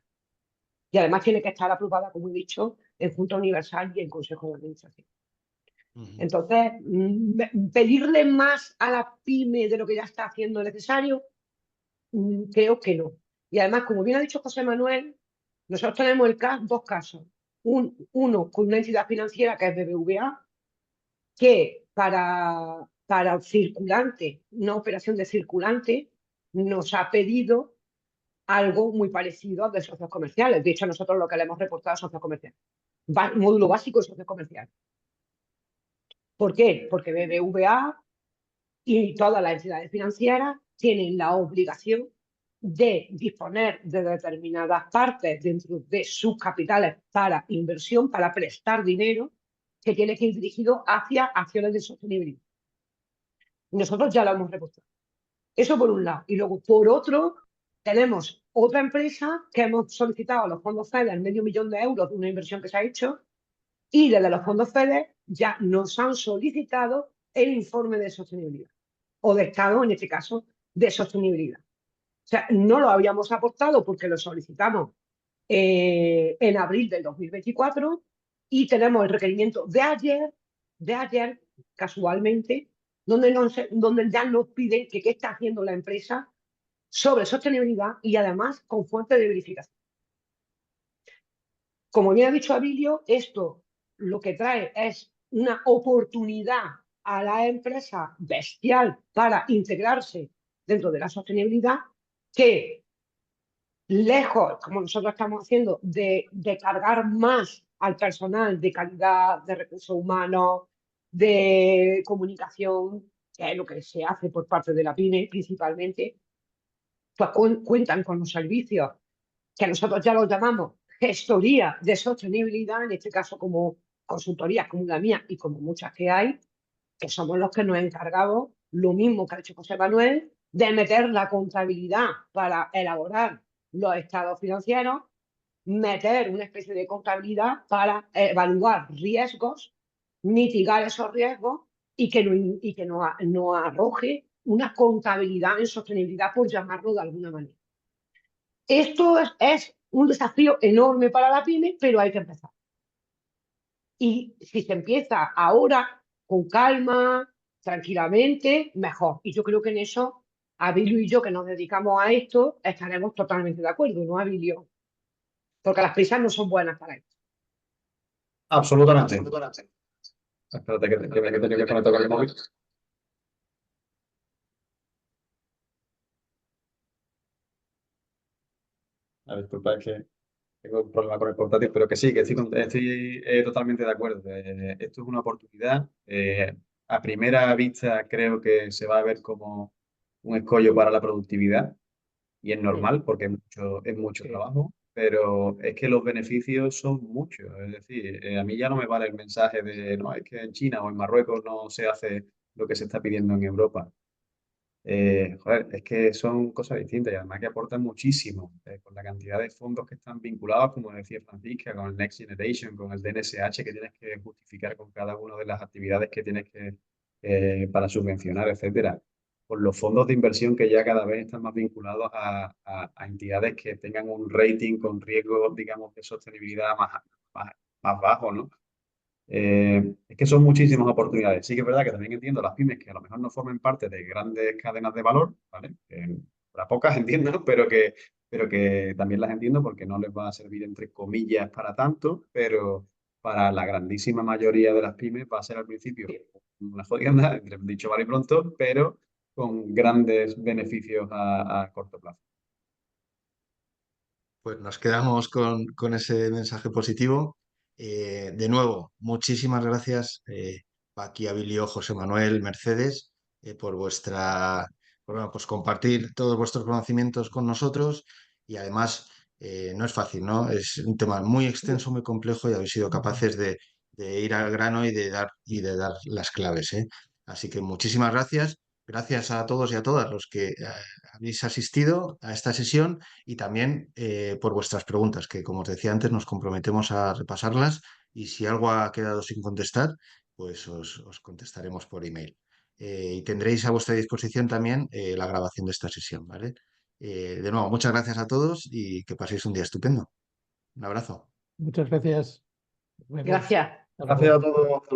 Y además tiene que estar aprobada, como he dicho, en Junta Universal y en Consejo de Administración. Entonces, pedirle más a la pyme de lo que ya está haciendo necesario, creo que no. Y además, como bien ha dicho José Manuel, nosotros tenemos dos casos. Uno con una entidad financiera que es BBVA, que para circulante, una operación de circulante, nos ha pedido algo muy parecido al de socios comerciales. De hecho, nosotros lo que le hemos reportado a socios comerciales. Módulo básico de socios comerciales. ¿Por qué? Porque BBVA y todas las entidades financieras tienen la obligación de disponer de determinadas partes dentro de sus capitales para inversión, para prestar dinero, que tiene que ir dirigido hacia acciones de sostenibilidad. Nosotros ya lo hemos reportado. Eso por un lado. Y luego, por otro, tenemos otra empresa que hemos solicitado a los fondos FEDER $500.000 de una inversión que se ha hecho, y desde los fondos FEDER ya nos han solicitado el informe de sostenibilidad, o de estado, en este caso, de sostenibilidad. O sea, no lo habíamos aportado porque lo solicitamos en abril del 2024, y tenemos el requerimiento de ayer, casualmente, donde ya nos piden que qué está haciendo la empresa sobre sostenibilidad y además con fuente de verificación. Como bien ha dicho Abilio, esto lo que trae es una oportunidad a la empresa bestial para integrarse dentro de la sostenibilidad, que lejos, como nosotros estamos haciendo, de cargar más al personal de calidad, de recursos humanos, de comunicación, que es lo que se hace por parte de la PYME principalmente, pues cuentan con los servicios que nosotros ya los llamamos gestoría de sostenibilidad, en este caso como consultorías como la mía y como muchas que hay, que somos los que nos encargamos, lo mismo que ha hecho José Manuel, de meter la contabilidad para elaborar los estados financieros, meter una especie de contabilidad para evaluar riesgos, mitigar esos riesgos y que no arroje una contabilidad en sostenibilidad, por llamarlo de alguna manera. Esto es un desafío enorme para la pyme, pero hay que empezar. Y si se empieza ahora, con calma, tranquilamente, mejor. Y yo creo que en eso, Abilio y yo, que nos dedicamos a esto, estaremos totalmente de acuerdo, ¿no, Abilio? Porque las prisas no son buenas para esto. Absolutamente. Espérate que tengo que conectar con el móvil. Disculpa, es que tengo un problema con el portátil, pero que sí, que estoy totalmente de acuerdo. Esto es una oportunidad. A primera vista creo que se va a ver como un escollo para la productividad y es normal porque es mucho Sí. trabajo, pero es que los beneficios son muchos. Es decir, a mí ya no me vale el mensaje de, no, es que en China o en Marruecos no se hace lo que se está pidiendo en Europa. Joder, es que son cosas distintas y además que aportan muchísimo con la cantidad de fondos que están vinculados, como decía Francisca, con el Next Generation, con el DNSH que tienes que justificar con cada una de las actividades que tienes que para subvencionar, etcétera. Por los fondos de inversión que ya cada vez están más vinculados a entidades que tengan un rating con riesgo, digamos, de sostenibilidad más bajo, ¿no? Es que son muchísimas oportunidades. Sí que es verdad que también entiendo las pymes que a lo mejor no formen parte de grandes cadenas de valor, ¿vale? Para pocas entiendo, pero que también las entiendo porque no les va a servir entre comillas para tanto, pero para la grandísima mayoría de las pymes va a ser al principio una jodienda, entre dicho vale y pronto, pero con grandes beneficios a corto plazo. Pues nos quedamos con ese mensaje positivo. De nuevo, muchísimas gracias, Paqui, Abilio, José Manuel, Mercedes, por bueno, pues compartir todos vuestros conocimientos con nosotros y además no es fácil, ¿no? Es un tema muy extenso, muy complejo y habéis sido capaces de ir al grano y de dar las claves, ¿eh? Así que muchísimas gracias. Gracias a todos y a todas los que habéis asistido a esta sesión y también por vuestras preguntas, que como os decía antes, nos comprometemos a repasarlas y si algo ha quedado sin contestar, pues os contestaremos por email. Y tendréis a vuestra disposición también la grabación de esta sesión, ¿vale? De nuevo, muchas gracias a todos y que paséis un día estupendo. Un abrazo. Muchas gracias. Nos vemos. Gracias. Hasta luego. Gracias a todos.